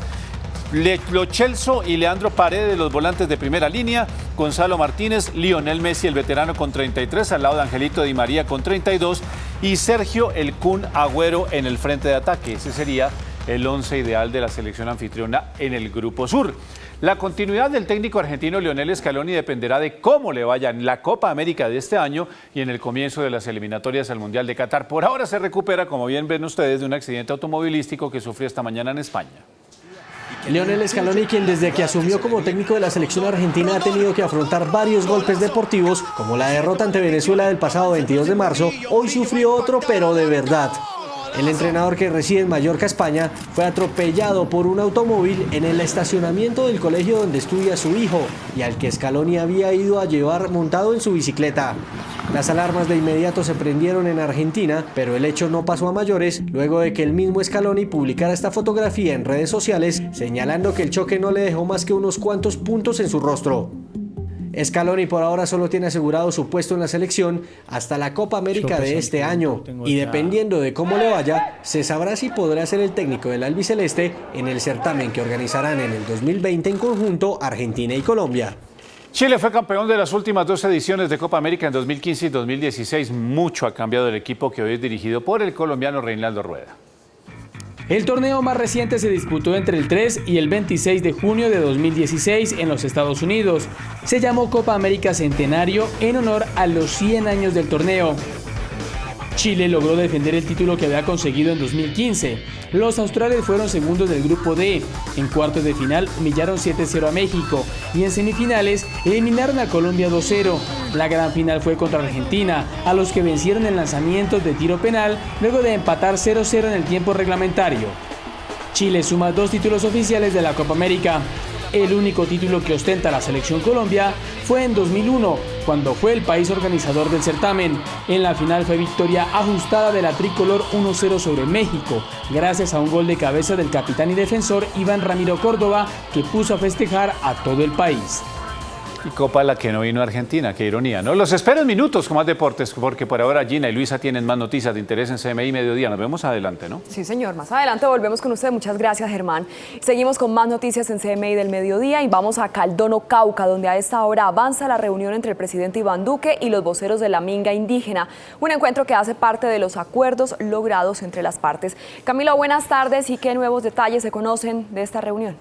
[SPEAKER 14] Lo Celso y Leandro Paredes, los volantes de primera línea, Gonzalo Martínez, Lionel Messi, el veterano con 33, al lado de Angelito Di María con 32 y Sergio El Kun Agüero en el frente de ataque. Ese sería el 11 ideal de la selección anfitriona en el Grupo Sur. La continuidad del técnico argentino Lionel Scaloni dependerá de cómo le vaya en la Copa América de este año y en el comienzo de las eliminatorias al Mundial de Qatar. Por ahora se recupera, como bien ven ustedes, de un accidente automovilístico que sufrió esta mañana en España.
[SPEAKER 1] Lionel Scaloni, quien desde que asumió como técnico de la selección argentina ha tenido que afrontar varios golpes deportivos, como la derrota ante Venezuela del pasado 22 de marzo, hoy sufrió otro, pero de verdad. El entrenador, que reside en Mallorca, España, fue atropellado por un automóvil en el estacionamiento del colegio donde estudia su hijo y al que Scaloni había ido a llevar montado en su bicicleta. Las alarmas de inmediato se prendieron en Argentina, pero el hecho no pasó a mayores luego de que el mismo Scaloni publicara esta fotografía en redes sociales señalando que el choque no le dejó más que unos cuantos puntos en su rostro. Scaloni por ahora solo tiene asegurado su puesto en la selección hasta la Copa América de este año y dependiendo de cómo le vaya, se sabrá si podrá ser el técnico del albiceleste en el certamen que organizarán en el 2020 en conjunto Argentina y Colombia.
[SPEAKER 14] Chile fue campeón de las últimas 2 ediciones de Copa América en 2015 y 2016. Mucho ha cambiado el equipo que hoy es dirigido por el colombiano Reinaldo Rueda.
[SPEAKER 29] El torneo más reciente se disputó entre el 3 y el 26 de junio de 2016 en los Estados Unidos. Se llamó Copa América Centenario en honor a los 100 años del torneo. Chile logró defender el título que había conseguido en 2015. Los australes fueron segundos del grupo D. En cuartos de final humillaron 7-0 a México y en semifinales eliminaron a Colombia 2-0. La gran final fue contra Argentina, a los que vencieron en lanzamientos de tiro penal luego de empatar 0-0 en el tiempo reglamentario. Chile suma 2 títulos oficiales de la Copa América. El único título que ostenta la selección Colombia fue en 2001, cuando fue el país organizador del certamen. En la final fue victoria ajustada de la tricolor 1-0 sobre México, gracias a un gol de cabeza del capitán y defensor Iván Ramiro Córdoba, que puso a festejar a todo el país.
[SPEAKER 14] Y Copa a la que no vino Argentina, qué ironía, ¿no? Los espero en minutos con más deportes, porque por ahora Gina y Luisa tienen más noticias de interés en CMI Mediodía. Nos vemos adelante, ¿no?
[SPEAKER 3] Sí, señor. Más adelante volvemos con usted. Muchas gracias, Germán. Seguimos con más noticias en CMI del Mediodía y vamos a Caldono, Cauca, donde a esta hora avanza la reunión entre el presidente Iván Duque y los voceros de la Minga indígena. Un encuentro que hace parte de los acuerdos logrados entre las partes. Camilo, buenas tardes. ¿Y qué nuevos detalles se conocen de esta reunión?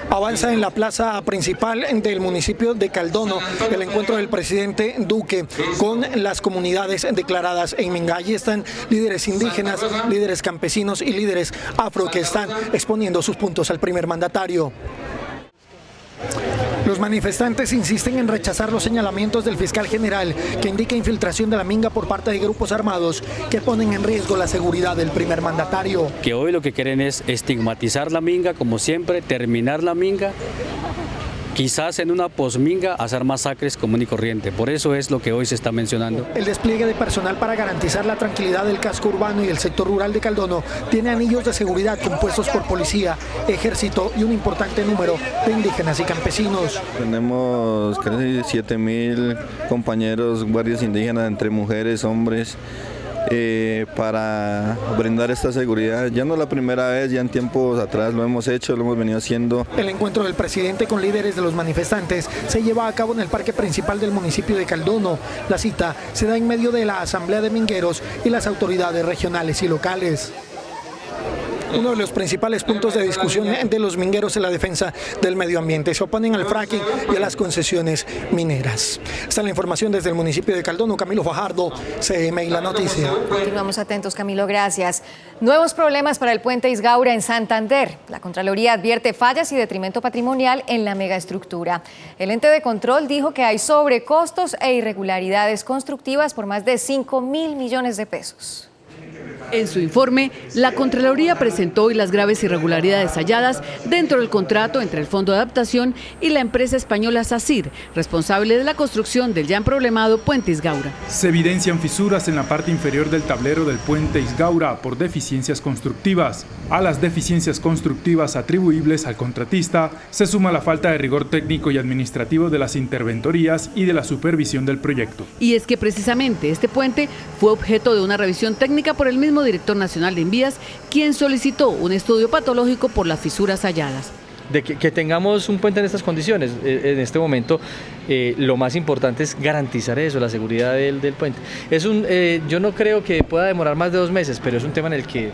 [SPEAKER 18] Avanza en la plaza principal del municipio de Caldono el encuentro del presidente Duque con las comunidades declaradas en Minga. Allí están líderes indígenas, líderes campesinos y líderes afro que están exponiendo sus puntos al primer mandatario. Los manifestantes insisten en rechazar los señalamientos del fiscal general que indica infiltración de la Minga por parte de grupos armados que ponen en riesgo la seguridad del primer mandatario.
[SPEAKER 19] Que hoy lo que quieren es estigmatizar la Minga, como siempre, terminar la Minga, quizás en una posminga hacer masacres común y corriente. Por eso es lo que hoy se está mencionando.
[SPEAKER 18] El despliegue de personal para garantizar la tranquilidad del casco urbano y el sector rural de Caldono tiene anillos de seguridad compuestos por policía, ejército y un importante número de indígenas y campesinos.
[SPEAKER 21] Tenemos casi 7.000 compañeros guardias indígenas entre mujeres, hombres, para brindar esta seguridad. Ya no la primera vez, ya en tiempos atrás lo hemos hecho, lo hemos venido haciendo.
[SPEAKER 18] El encuentro del presidente con líderes de los manifestantes se lleva a cabo en el parque principal del municipio de Caldono. La cita se da en medio de la asamblea de mingueros y las autoridades regionales y locales. uno de los principales puntos de discusión de los mingueros en la defensa del medio ambiente. Se oponen al fracking y a las concesiones mineras. Esta es la información desde el municipio de Caldono. Camilo Fajardo, CMI La Noticia.
[SPEAKER 2] Continuamos atentos, Camilo, gracias. Nuevos problemas para el puente Isgaura en Santander. La Contraloría advierte fallas y detrimento patrimonial en la megaestructura. El ente de control dijo que hay sobrecostos e irregularidades constructivas por más de 5.000 millones de pesos.
[SPEAKER 4] En su informe, la Contraloría presentó hoy las graves irregularidades halladas dentro del contrato entre el Fondo de Adaptación y la empresa española SACIR, responsable de la construcción del ya problemado puente Isgaura.
[SPEAKER 5] Se evidencian fisuras en la parte inferior del tablero del puente Isgaura por deficiencias constructivas. A las deficiencias constructivas atribuibles al contratista se suma la falta de rigor técnico y administrativo de las interventorías y de la supervisión del proyecto.
[SPEAKER 4] Y es que precisamente este puente fue objeto de una revisión técnica por el mismo director nacional de Invías, quien solicitó un estudio patológico por las fisuras halladas.
[SPEAKER 6] De que tengamos un puente en estas condiciones, en este momento lo más importante es garantizar eso, la seguridad del puente. Yo no creo que pueda demorar más de 2 meses, pero es un tema en el que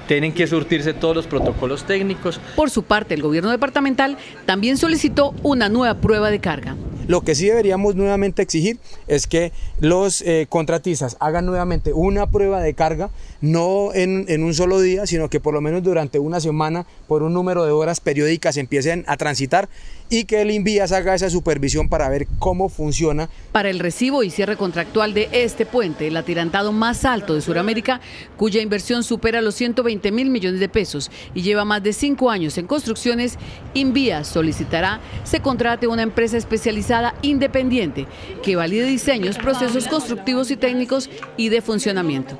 [SPEAKER 6] tienen que surtirse todos los protocolos técnicos.
[SPEAKER 4] Por su parte, el gobierno departamental también solicitó una nueva prueba de carga.
[SPEAKER 8] Lo que sí deberíamos nuevamente exigir es que los contratistas hagan nuevamente una prueba de carga, no en un solo día, sino que por lo menos durante una semana, por un número de horas periódicas, empiecen a transitar y que el Invías haga esa supervisión para ver cómo funciona.
[SPEAKER 4] Para el recibo y cierre contractual de este puente, el atirantado más alto de Sudamérica, cuya inversión supera los 120.000 millones de pesos y lleva más de 5 años en construcciones, Invías solicitará se contrate una empresa especializada independiente que valide diseños, procesos constructivos y técnicos y de funcionamiento.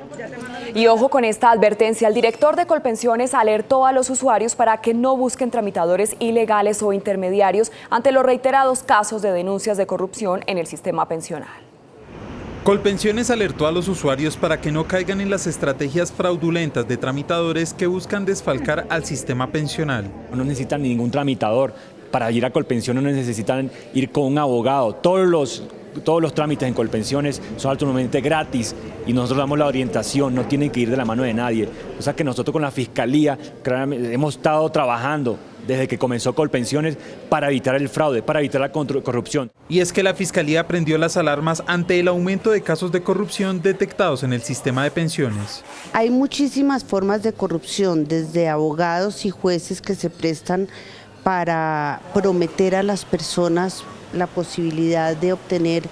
[SPEAKER 3] Y ojo con esta advertencia, el director de Colpensiones alertó a los usuarios para que no busquen tramitadores ilegales o intermediarios ante los reiterados casos de denuncias de corrupción en el sistema pensional.
[SPEAKER 5] Colpensiones alertó a los usuarios para que no caigan en las estrategias fraudulentas de tramitadores que buscan desfalcar al sistema pensional.
[SPEAKER 22] No necesitan ningún tramitador. Para ir a Colpensiones no necesitan ir con un abogado. Todos los trámites en Colpensiones son absolutamente gratis y nosotros damos la orientación, no tienen que ir de la mano de nadie. O sea que nosotros con la Fiscalía hemos estado trabajando desde que comenzó Colpensiones para evitar el fraude, para evitar la corrupción.
[SPEAKER 5] Y es que la Fiscalía prendió las alarmas ante el aumento de casos de corrupción detectados en el sistema de pensiones.
[SPEAKER 23] Hay muchísimas formas de corrupción, desde abogados y jueces que se prestan para prometer a las personas la posibilidad de obtener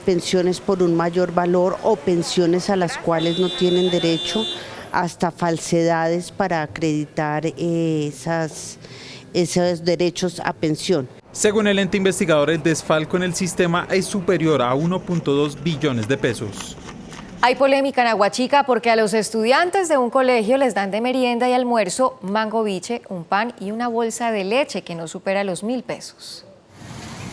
[SPEAKER 23] pensiones por un mayor valor o pensiones a las cuales no tienen derecho, hasta falsedades para acreditar esos derechos a pensión.
[SPEAKER 5] Según el ente investigador, el desfalco en el sistema es superior a 1.2 billones de pesos.
[SPEAKER 2] Hay polémica en Aguachica porque a los estudiantes de un colegio les dan de merienda y almuerzo mango biche, un pan y una bolsa de leche que no supera los 1.000 pesos.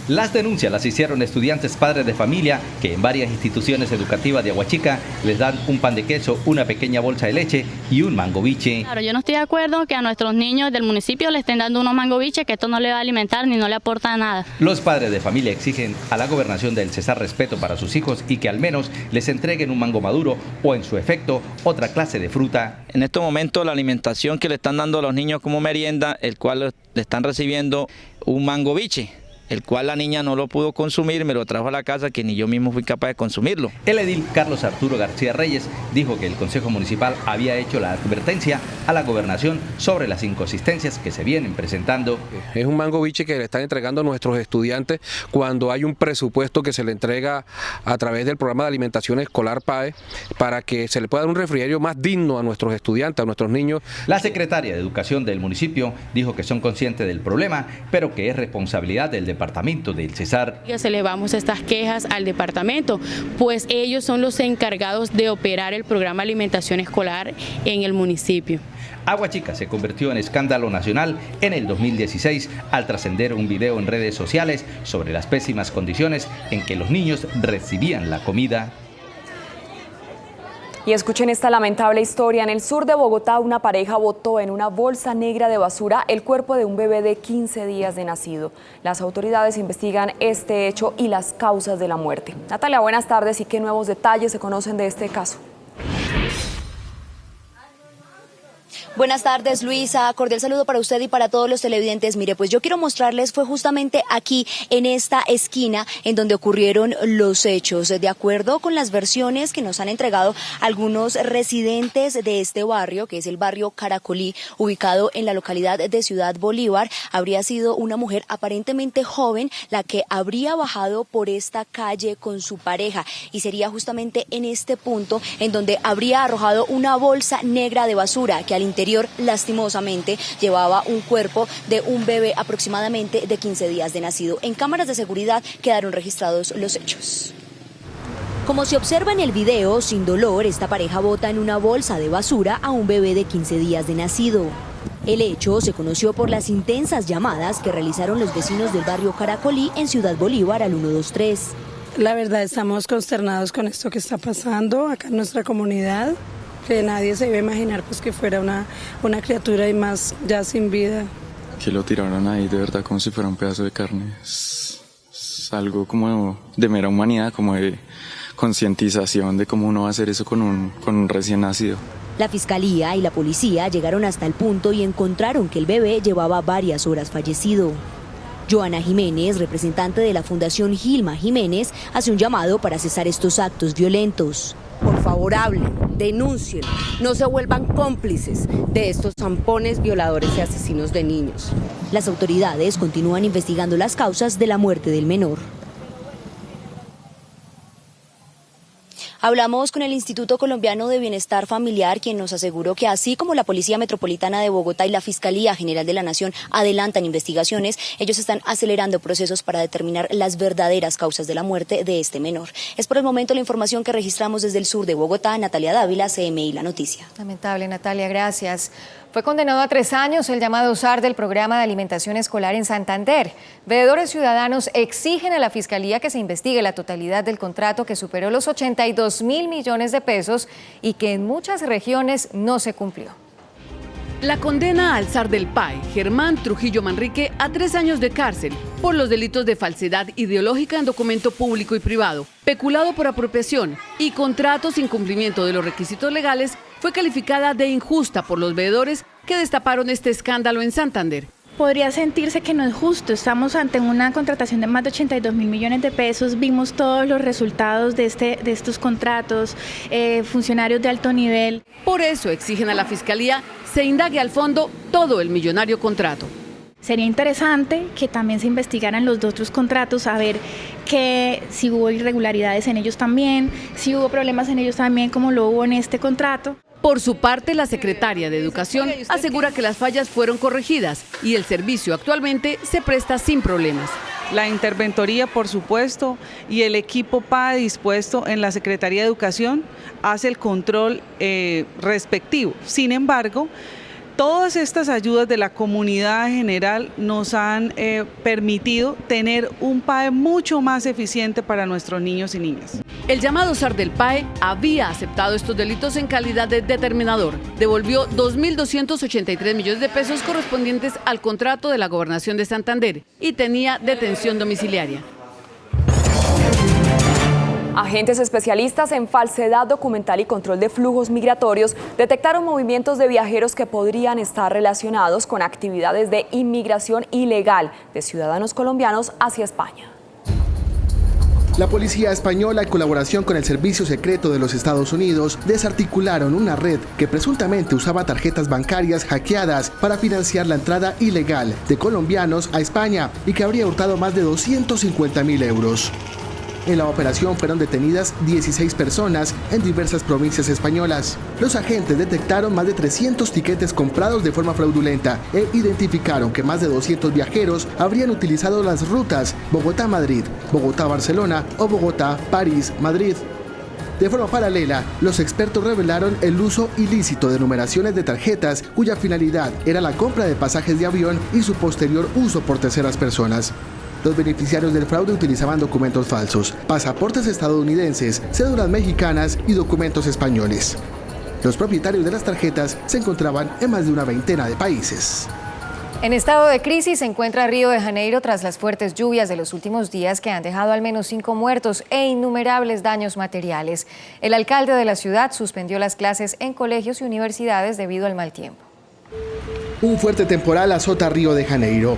[SPEAKER 24] Las denuncias las hicieron estudiantes padres de familia que en varias instituciones educativas de Aguachica les dan un pan de queso, una pequeña bolsa de leche y un mango biche.
[SPEAKER 25] Claro, yo no estoy de acuerdo que a nuestros niños del municipio le estén dando unos mango biche, que esto no le va a alimentar ni no le aporta nada.
[SPEAKER 24] Los padres de familia exigen a la gobernación del Cesar respeto para sus hijos y que al menos les entreguen un mango maduro o en su efecto otra clase de fruta.
[SPEAKER 26] En estos momentos la alimentación que le están dando a los niños como merienda, el cual le están recibiendo un mango biche, el cual la niña no lo pudo consumir, me lo trajo a la casa que ni yo mismo fui capaz de consumirlo.
[SPEAKER 24] El edil Carlos Arturo García Reyes dijo que el Consejo Municipal había hecho la advertencia a la gobernación sobre las inconsistencias que se vienen presentando.
[SPEAKER 30] Es un mango biche que le están entregando a nuestros estudiantes cuando hay un presupuesto que se le entrega a través del programa de alimentación escolar PAE para que se le pueda dar un refrigerio más digno a nuestros estudiantes, a nuestros niños.
[SPEAKER 24] La secretaria de Educación del municipio dijo que son conscientes del problema, pero que es responsabilidad del departamento del Cesar.
[SPEAKER 25] Ya se elevamos estas quejas al departamento, pues ellos son los encargados de operar el programa de alimentación escolar en el municipio.
[SPEAKER 24] Aguachica se convirtió en escándalo nacional en el 2016 al trascender un video en redes sociales sobre las pésimas condiciones en que los niños recibían la comida.
[SPEAKER 3] Y escuchen esta lamentable historia. En el sur de Bogotá, una pareja botó en una bolsa negra de basura el cuerpo de un bebé de 15 días de nacido. Las autoridades investigan este hecho y las causas de la muerte. Natalia, buenas tardes. ¿Y qué nuevos detalles se conocen de este caso?
[SPEAKER 7] Buenas tardes, Luisa. Cordial saludo para usted y para todos los televidentes. Mire, pues yo quiero mostrarles, fue justamente aquí, en esta esquina, en donde ocurrieron los hechos. De acuerdo con las versiones que nos han entregado algunos residentes de este barrio, que es el barrio Caracolí, ubicado en la localidad de Ciudad Bolívar, habría sido una mujer aparentemente joven la que habría bajado por esta calle con su pareja, y sería justamente en este punto en donde habría arrojado una bolsa negra de basura que al interior lastimosamente llevaba un cuerpo de un bebé aproximadamente de 15 días de nacido. En cámaras de seguridad quedaron registrados los hechos. Como se observa en el video, sin dolor, esta pareja bota en una bolsa de basura a un bebé de 15 días de nacido. El hecho se conoció por las intensas llamadas que realizaron los vecinos del barrio Caracolí en Ciudad Bolívar al 123.
[SPEAKER 9] La verdad, estamos consternados con esto que está pasando acá en nuestra comunidad, que nadie se iba a imaginar pues que fuera una criatura y más ya sin vida.
[SPEAKER 10] Que lo tiraron ahí de verdad como si fuera un pedazo de carne. Es algo como de mera humanidad, como de concientización de cómo uno va a hacer eso con un recién nacido.
[SPEAKER 7] La fiscalía y la policía llegaron hasta el punto y encontraron que el bebé llevaba varias horas fallecido. Joana Jiménez, representante de la Fundación Gilma Jiménez, hace un llamado para cesar estos actos violentos.
[SPEAKER 11] Por favor, hablen, denúncien, no se vuelvan cómplices de estos zampones violadores y asesinos de niños.
[SPEAKER 7] Las autoridades continúan investigando las causas de la muerte del menor. Hablamos con el Instituto Colombiano de Bienestar Familiar, quien nos aseguró que así como la Policía Metropolitana de Bogotá y la Fiscalía General de la Nación adelantan investigaciones, ellos están acelerando procesos para determinar las verdaderas causas de la muerte de este menor. Es por el momento la información que registramos desde el sur de Bogotá. Natalia Dávila, CMI La Noticia.
[SPEAKER 2] Lamentable, Natalia, gracias. Fue condenado a 3 años el llamado SAR del programa de alimentación escolar en Santander. Veedores ciudadanos exigen a la Fiscalía que se investigue la totalidad del contrato que superó los 82.000 millones de pesos y que en muchas regiones no se cumplió.
[SPEAKER 4] La condena al SAR del PAE, Germán Trujillo Manrique, a 3 años de cárcel por los delitos de falsedad ideológica en documento público y privado, peculado por apropiación y contrato sin cumplimiento de los requisitos legales, fue calificada de injusta por los veedores que destaparon este escándalo en Santander.
[SPEAKER 12] Podría sentirse que no es justo. Estamos ante una contratación de más de 82.000 millones de pesos. Vimos todos los resultados de estos contratos, funcionarios de alto nivel.
[SPEAKER 4] Por eso exigen a la Fiscalía se indague al fondo todo el millonario contrato.
[SPEAKER 12] Sería interesante que también se investigaran los otros contratos, a ver si hubo irregularidades en ellos también, si hubo problemas en ellos también, como lo hubo en este contrato.
[SPEAKER 4] Por su parte, la secretaria de Educación asegura que las fallas fueron corregidas y el servicio actualmente se presta sin problemas.
[SPEAKER 13] La interventoría, por supuesto, y el equipo PAE dispuesto en la Secretaría de Educación hace el control respectivo. Sin embargo, todas estas ayudas de la comunidad en general nos han permitido tener un PAE mucho más eficiente para nuestros niños y niñas.
[SPEAKER 4] El llamado SAR del PAE había aceptado estos delitos en calidad de determinador. Devolvió 2.283 millones de pesos correspondientes al contrato de la Gobernación de Santander y tenía detención domiciliaria.
[SPEAKER 3] Agentes especialistas en falsedad documental y control de flujos migratorios detectaron movimientos de viajeros que podrían estar relacionados con actividades de inmigración ilegal de ciudadanos colombianos hacia España.
[SPEAKER 15] La policía española, en colaboración con el Servicio Secreto de los Estados Unidos, desarticularon una red que presuntamente usaba tarjetas bancarias hackeadas para financiar la entrada ilegal de colombianos a España y que habría hurtado más de 250.000 euros. En la operación fueron detenidas 16 personas en diversas provincias españolas. Los agentes detectaron más de 300 tiquetes comprados de forma fraudulenta e identificaron que más de 200 viajeros habrían utilizado las rutas Bogotá-Madrid, Bogotá-Barcelona o Bogotá-París-Madrid. De forma paralela, los expertos revelaron el uso ilícito de numeraciones de tarjetas cuya finalidad era la compra de pasajes de avión y su posterior uso por terceras personas. Los beneficiarios del fraude utilizaban documentos falsos, pasaportes estadounidenses, cédulas mexicanas y documentos españoles. Los propietarios de las tarjetas se encontraban en más de una veintena de países.
[SPEAKER 2] En estado de crisis se encuentra Río de Janeiro tras las fuertes lluvias de los últimos días que han dejado al menos 5 muertos e innumerables daños materiales. El alcalde de la ciudad suspendió las clases en colegios y universidades debido al mal tiempo.
[SPEAKER 15] Un fuerte temporal azota Río de Janeiro.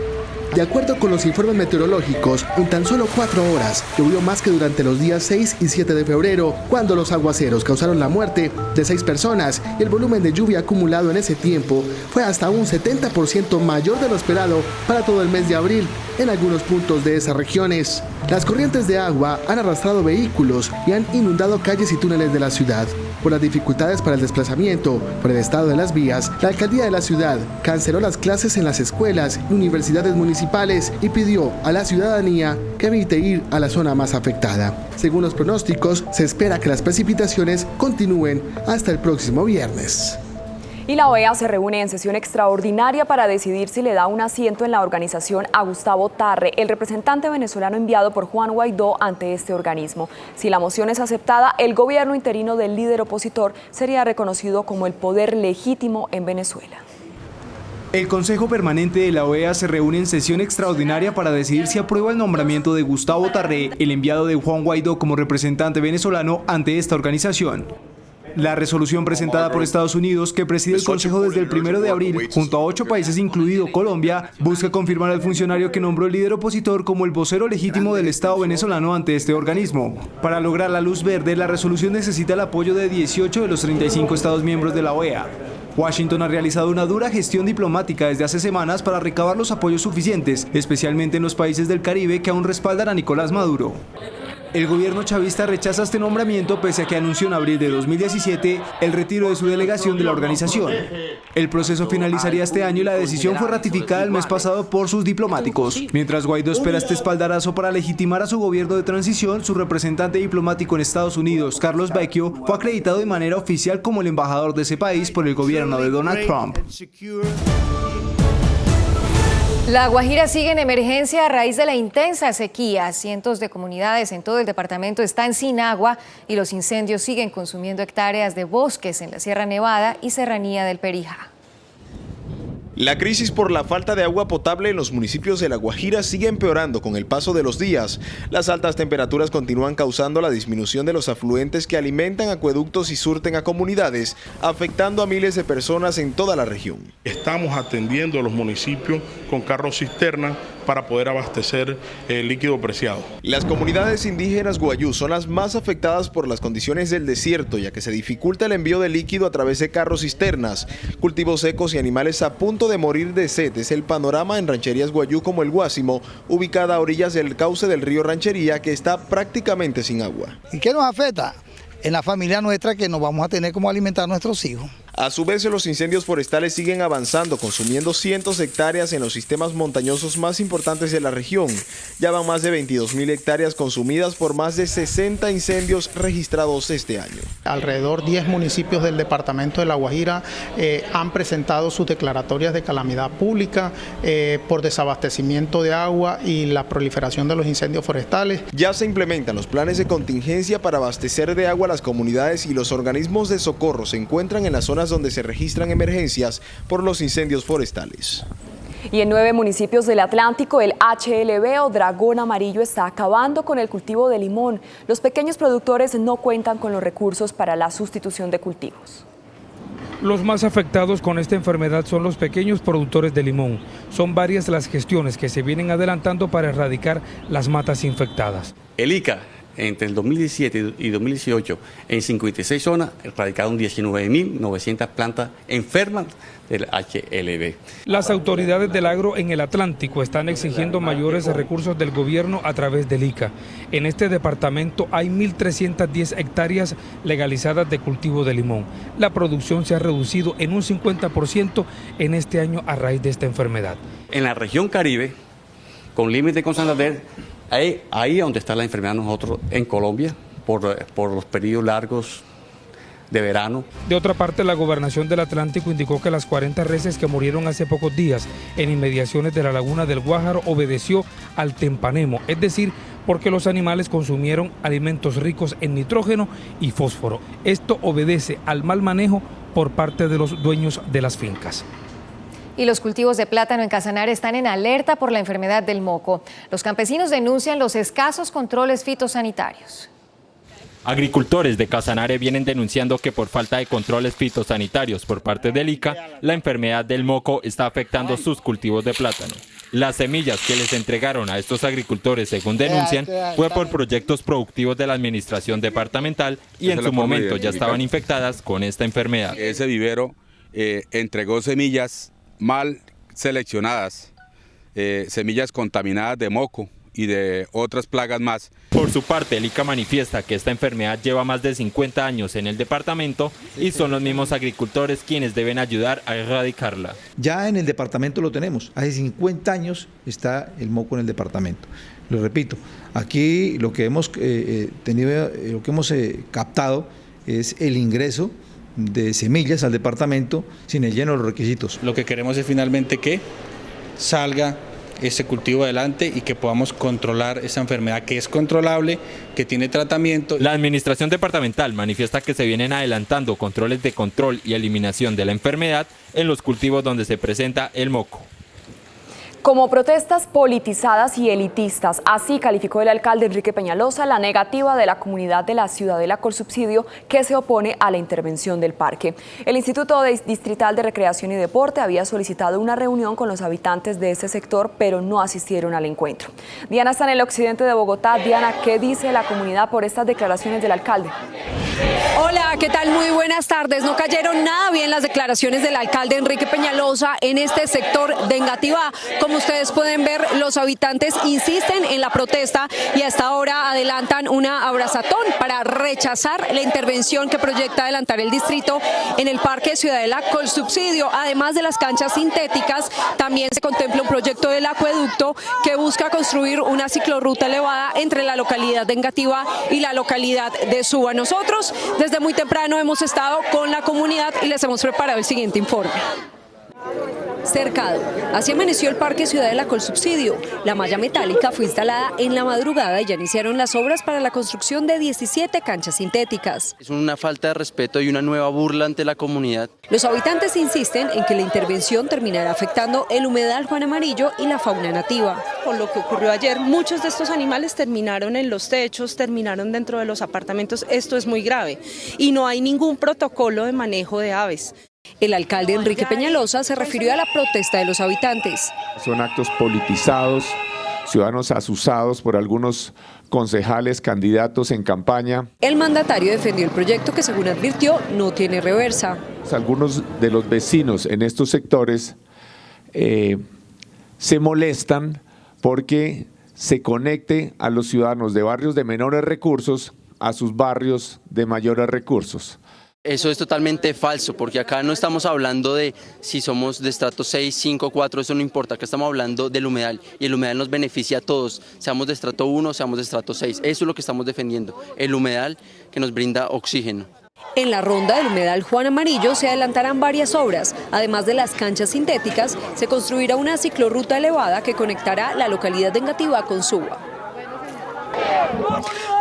[SPEAKER 15] De acuerdo con los informes meteorológicos, en tan solo 4 horas llovió más que durante los días 6 y 7 de febrero, cuando los aguaceros causaron la muerte de 6 personas y el volumen de lluvia acumulado en ese tiempo fue hasta un 70% mayor de lo esperado para todo el mes de abril en algunos puntos de esas regiones. Las corrientes de agua han arrastrado vehículos y han inundado calles y túneles de la ciudad. Por las dificultades para el desplazamiento, por el estado de las vías, la alcaldía de la ciudad canceló las clases en las escuelas y universidades municipales y pidió a la ciudadanía que evite ir a la zona más afectada. Según los pronósticos, se espera que las precipitaciones continúen hasta el próximo viernes.
[SPEAKER 3] Y la OEA se reúne en sesión extraordinaria para decidir si le da un asiento en la organización a Gustavo Tarre, el representante venezolano enviado por Juan Guaidó ante este organismo. Si la moción es aceptada, el gobierno interino del líder opositor sería reconocido como el poder legítimo en Venezuela.
[SPEAKER 1] El Consejo Permanente de la OEA se reúne en sesión extraordinaria para decidir si aprueba el nombramiento de Gustavo Tarre, el enviado de Juan Guaidó como representante venezolano ante esta organización. La resolución presentada por Estados Unidos, que preside el Consejo desde el 1 de abril, junto a 8 países incluido Colombia, busca confirmar al funcionario que nombró el líder opositor como el vocero legítimo del Estado venezolano ante este organismo. Para lograr la luz verde, la resolución necesita el apoyo de 18 de los 35 Estados miembros de la OEA. Washington ha realizado una dura gestión diplomática desde hace semanas para recabar los apoyos suficientes, especialmente en los países del Caribe que aún respaldan a Nicolás Maduro. El gobierno chavista rechaza este nombramiento pese a que anunció en abril de 2017 el retiro de su delegación de la organización. El proceso finalizaría este año y la decisión fue ratificada el mes pasado por sus diplomáticos. Mientras Guaidó espera este espaldarazo para legitimar a su gobierno de transición, su representante diplomático en Estados Unidos, Carlos Vecchio, fue acreditado de manera oficial como el embajador de ese país por el gobierno de Donald Trump.
[SPEAKER 2] La Guajira sigue en emergencia a raíz de la intensa sequía. Cientos de comunidades en todo el departamento están sin agua y los incendios siguen consumiendo hectáreas de bosques en la Sierra Nevada y serranía del Perijá.
[SPEAKER 14] La crisis por la falta de agua potable en los municipios de La Guajira sigue empeorando con el paso de los días. Las altas temperaturas continúan causando la disminución de los afluentes que alimentan acueductos y surten a comunidades, afectando a miles de personas en toda la región.
[SPEAKER 16] Estamos atendiendo a los municipios con carros cisterna para poder abastecer el líquido preciado.
[SPEAKER 14] Las comunidades indígenas guayú son las más afectadas por las condiciones del desierto, ya que se dificulta el envío de líquido a través de carros cisternas. Cultivos secos y animales a punto de morir de sed es el panorama en rancherías guayú como el Guásimo, ubicada a orillas del cauce del río Ranchería, que está prácticamente sin agua.
[SPEAKER 17] ¿Y qué nos afecta? En la familia nuestra, que nos vamos a tener como alimentar a nuestros hijos.
[SPEAKER 14] A su vez, los incendios forestales siguen avanzando, consumiendo cientos de hectáreas en los sistemas montañosos más importantes de la región. Ya van más de 22.000 hectáreas consumidas por más de 60 incendios registrados este año.
[SPEAKER 19] Alrededor 10 municipios del departamento de La Guajira han presentado sus declaratorias de calamidad pública por desabastecimiento de agua y la proliferación de los incendios forestales.
[SPEAKER 14] Ya se implementan los planes de contingencia para abastecer de agua a las comunidades y los organismos de socorro se encuentran en las zonas donde se registran emergencias por los incendios forestales.
[SPEAKER 3] Y en 9 municipios del Atlántico, el HLB o dragón amarillo está acabando con el cultivo de limón. Los pequeños productores no cuentan con los recursos para la sustitución de cultivos.
[SPEAKER 20] Los más afectados con esta enfermedad son los pequeños productores de limón. Son varias las gestiones que se vienen adelantando para erradicar las matas infectadas.
[SPEAKER 21] El ICA, entre el 2017 y 2018, en 56 zonas, erradicaron 19.900 plantas enfermas del HLB.
[SPEAKER 20] Las autoridades del agro en el Atlántico están exigiendo mayores recursos del gobierno a través del ICA. En este departamento hay 1.310 hectáreas legalizadas de cultivo de limón. La producción se ha reducido en un 50% en este año a raíz de esta enfermedad.
[SPEAKER 21] En la región Caribe, con límite con Santander, ahí donde está la enfermedad nosotros en Colombia, por los periodos largos de verano.
[SPEAKER 20] De otra parte, la Gobernación del Atlántico indicó que las 40 reses que murieron hace pocos días en inmediaciones de la laguna del Guájaro obedeció al tempanemo, es decir, porque los animales consumieron alimentos ricos en nitrógeno y fósforo. Esto obedece al mal manejo por parte de los dueños de las fincas.
[SPEAKER 2] Y los cultivos de plátano en Casanare están en alerta por la enfermedad del moco. Los campesinos denuncian los escasos controles fitosanitarios.
[SPEAKER 5] Agricultores de Casanare vienen denunciando que por falta de controles fitosanitarios por parte del ICA, la enfermedad del moco está afectando sus cultivos de plátano. Las semillas que les entregaron a estos agricultores, según denuncian, fue por proyectos productivos de la administración departamental y en su momento ya estaban infectadas con esta enfermedad.
[SPEAKER 6] Ese vivero entregó semillas mal seleccionadas, semillas contaminadas de moco y de otras plagas más.
[SPEAKER 5] Por su parte, el ICA manifiesta que esta enfermedad lleva más de 50 años en el departamento y son los mismos agricultores quienes deben ayudar a erradicarla.
[SPEAKER 8] Ya en el departamento lo tenemos, hace 50 años está el moco en el departamento. Lo repito, aquí lo que hemos captado es el ingreso de semillas al departamento sin el lleno de los requisitos.
[SPEAKER 18] Lo que queremos es finalmente que salga ese cultivo adelante y que podamos controlar esa enfermedad que es controlable, que tiene tratamiento.
[SPEAKER 5] La administración departamental manifiesta que se vienen adelantando controles de control y eliminación de la enfermedad en los cultivos donde se presenta el moco.
[SPEAKER 3] Como protestas politizadas y elitistas, así calificó el alcalde Enrique Peñalosa la negativa de la comunidad de la Ciudadela Colsubsidio que se opone a la intervención del parque. El Instituto Distrital de Recreación y Deporte había solicitado una reunión con los habitantes de ese sector, pero no asistieron al encuentro. Diana está en el occidente de Bogotá. Diana, ¿qué dice la comunidad por estas declaraciones del alcalde?
[SPEAKER 22] Hola, ¿qué tal? Muy buenas tardes. No cayeron nada bien las declaraciones del alcalde Enrique Peñalosa en este sector de Engativá. Como ustedes pueden ver, los habitantes insisten en la protesta y hasta ahora adelantan una abrazatón para rechazar la intervención que proyecta adelantar el distrito en el Parque Ciudadela Colsubsidio. Además de las canchas sintéticas, también se contempla un proyecto del acueducto que busca construir una ciclorruta elevada entre la localidad de Engativá y la localidad de Suba. Nosotros desde muy temprano hemos estado con la comunidad y les hemos preparado el siguiente informe. Cercado. Así amaneció el Parque Ciudadela Colsubsidio. La malla metálica fue instalada en la madrugada y ya iniciaron las obras para la construcción de 17 canchas sintéticas.
[SPEAKER 23] Es una falta de respeto y una nueva burla ante la comunidad.
[SPEAKER 22] Los habitantes insisten en que la intervención terminará afectando el humedal Juan Amarillo y la fauna nativa.
[SPEAKER 26] Con lo que ocurrió ayer, muchos de estos animales terminaron en los techos, terminaron dentro de los apartamentos. Esto es muy grave y no hay ningún protocolo de manejo de aves.
[SPEAKER 22] El alcalde Enrique Peñalosa se refirió a la protesta de los habitantes.
[SPEAKER 27] Son actos politizados, ciudadanos asusados por algunos concejales, candidatos en campaña.
[SPEAKER 22] El mandatario defendió el proyecto que, según advirtió, no tiene reversa.
[SPEAKER 27] Algunos de los vecinos en estos sectores se molestan porque se conecte a los ciudadanos de barrios de menores recursos a sus barrios de mayores recursos.
[SPEAKER 23] Eso es totalmente falso, porque acá no estamos hablando de si somos de estrato 6, 5, 4, eso no importa. Acá estamos hablando del humedal y el humedal nos beneficia a todos, seamos de estrato 1, seamos de estrato 6. Eso es lo que estamos defendiendo, el humedal que nos brinda oxígeno.
[SPEAKER 22] En la ronda del humedal Juan Amarillo se adelantarán varias obras. Además de las canchas sintéticas, se construirá una ciclorruta elevada que conectará la localidad de Engativá con Suba.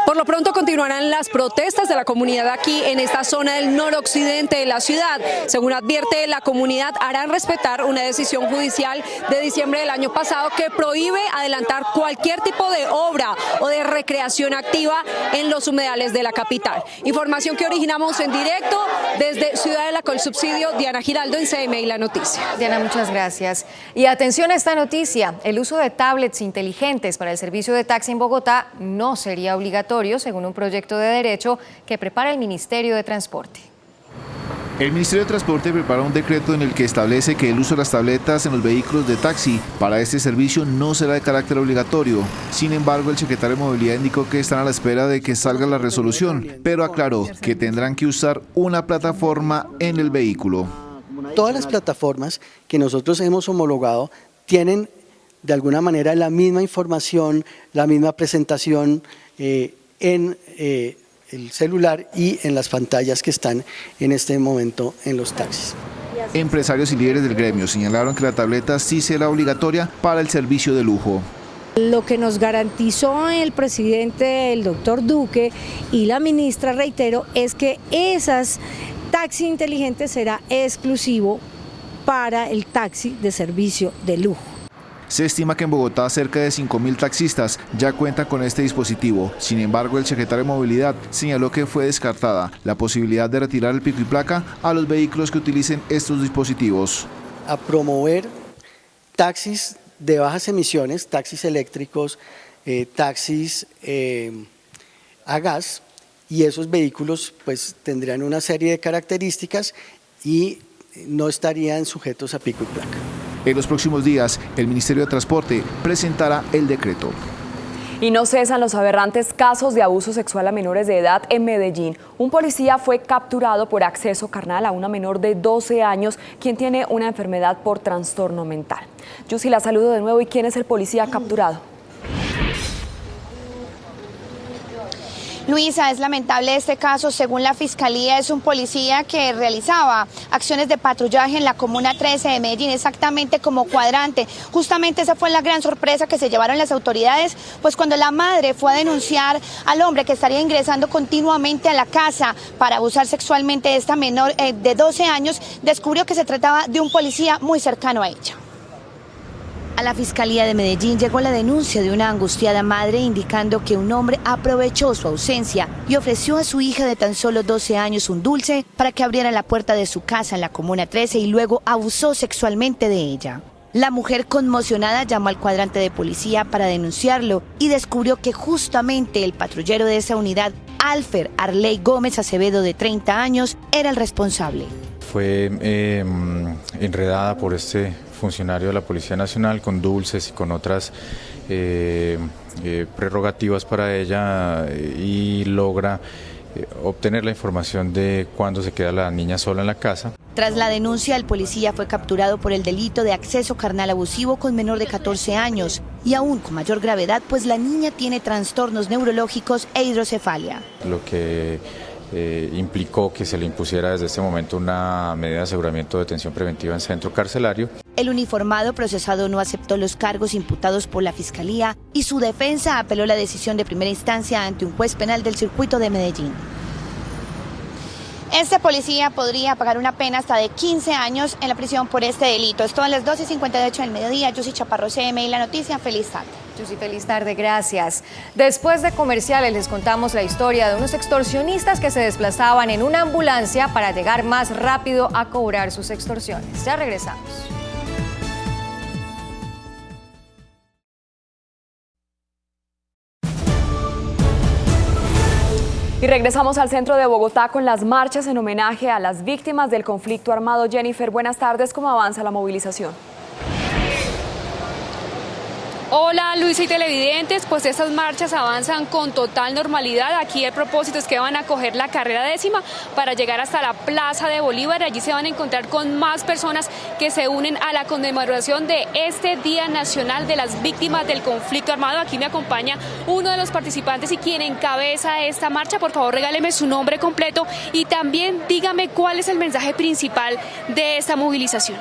[SPEAKER 22] Por lo pronto continuarán las protestas de la comunidad aquí en esta zona del noroccidente de la ciudad. Según advierte la comunidad, harán respetar una decisión judicial de diciembre del año pasado que prohíbe adelantar cualquier tipo de obra o de recreación activa en los humedales de la capital. Información que originamos en directo desde Ciudadela Colsubsidio. Diana Giraldo en CMI La Noticia.
[SPEAKER 2] Diana, muchas gracias. Y atención a esta noticia, el uso de tablets inteligentes para el servicio de taxi en Bogotá no sería obligatorio, según un proyecto de derecho que prepara el Ministerio de Transporte.
[SPEAKER 28] El Ministerio de Transporte prepara un decreto en el que establece que el uso de las tabletas en los vehículos de taxi para este servicio no será de carácter obligatorio. Sin embargo, el secretario de Movilidad indicó que están a la espera de que salga la resolución, pero aclaró que tendrán que usar una plataforma en el vehículo.
[SPEAKER 29] Todas las plataformas que nosotros hemos homologado tienen de alguna manera la misma información, la misma presentación en el celular y en las pantallas que están en este momento en los taxis.
[SPEAKER 28] Empresarios y líderes del gremio señalaron que la tableta sí será obligatoria para el servicio de lujo.
[SPEAKER 31] Lo que nos garantizó el presidente, el doctor Duque, y la ministra, reitero, es que esas taxis inteligentes será exclusivo para el taxi de servicio de lujo.
[SPEAKER 28] Se estima que en Bogotá cerca de 5.000 taxistas ya cuentan con este dispositivo. Sin embargo, el secretario de Movilidad señaló que fue descartada la posibilidad de retirar el pico y placa a los vehículos que utilicen estos dispositivos.
[SPEAKER 29] A promover taxis de bajas emisiones, taxis eléctricos, taxis a gas, y esos vehículos pues tendrían una serie de características y no estarían sujetos a pico y placa.
[SPEAKER 28] En los próximos días, el Ministerio de Transporte presentará el decreto.
[SPEAKER 3] Y no cesan los aberrantes casos de abuso sexual a menores de edad en Medellín. Un policía fue capturado por acceso carnal a una menor de 12 años, quien tiene una enfermedad por trastorno mental. Yusi, la saludo de nuevo. ¿Y quién es el policía capturado?
[SPEAKER 4] Luisa, es lamentable este caso. Según la Fiscalía, es un policía que realizaba acciones de patrullaje en la Comuna 13 de Medellín, exactamente como cuadrante. Justamente esa fue la gran sorpresa que se llevaron las autoridades, pues cuando la madre fue a denunciar al hombre que estaría ingresando continuamente a la casa para abusar sexualmente de esta menor de 12 años, descubrió que se trataba de un policía muy cercano a ella. A la Fiscalía de Medellín llegó la denuncia de una angustiada madre indicando que un hombre aprovechó su ausencia y ofreció a su hija de tan solo 12 años un dulce para que abriera la puerta de su casa en la Comuna 13 y luego abusó sexualmente de ella. La mujer, conmocionada, llamó al cuadrante de policía para denunciarlo y descubrió que justamente el patrullero de esa unidad, Alfer Arley Gómez Acevedo, de 30 años, era el responsable.
[SPEAKER 31] Fue enredada por este funcionario de la Policía Nacional con dulces y con otras prerrogativas para ella y logra obtener la información de cuándo se queda la niña sola en la casa.
[SPEAKER 4] Tras la denuncia, el policía fue capturado por el delito de acceso carnal abusivo con menor de 14 años y aún con mayor gravedad, pues la niña tiene trastornos neurológicos e hidrocefalia.
[SPEAKER 31] Lo que implicó que se le impusiera desde este momento una medida de aseguramiento de detención preventiva en centro carcelario.
[SPEAKER 4] El uniformado procesado no aceptó los cargos imputados por la Fiscalía y su defensa apeló la decisión de primera instancia ante un juez penal del circuito de Medellín. Este policía podría pagar una pena hasta de 15 años en la prisión por este delito. Esto a las 12:58 del mediodía. Yusi Chaparro, CMI La Noticia. Feliz tarde.
[SPEAKER 2] Yusi, feliz tarde, gracias. Después de comerciales les contamos la historia de unos extorsionistas que se desplazaban en una ambulancia para llegar más rápido a cobrar sus extorsiones. Ya regresamos.
[SPEAKER 3] Y regresamos al centro de Bogotá con las marchas en homenaje a las víctimas del conflicto armado. Jennifer, buenas tardes. ¿Cómo avanza la movilización?
[SPEAKER 22] Hola Luisa y televidentes, pues estas marchas avanzan con total normalidad. Aquí el propósito es que van a coger la carrera 10ª para llegar hasta la Plaza de Bolívar. Allí se van a encontrar con más personas que se unen a la conmemoración de este Día Nacional de las Víctimas del Conflicto Armado. Aquí me acompaña uno de los participantes y quien encabeza esta marcha. Por favor, regáleme su nombre completo y también dígame cuál es el mensaje principal de esta movilización.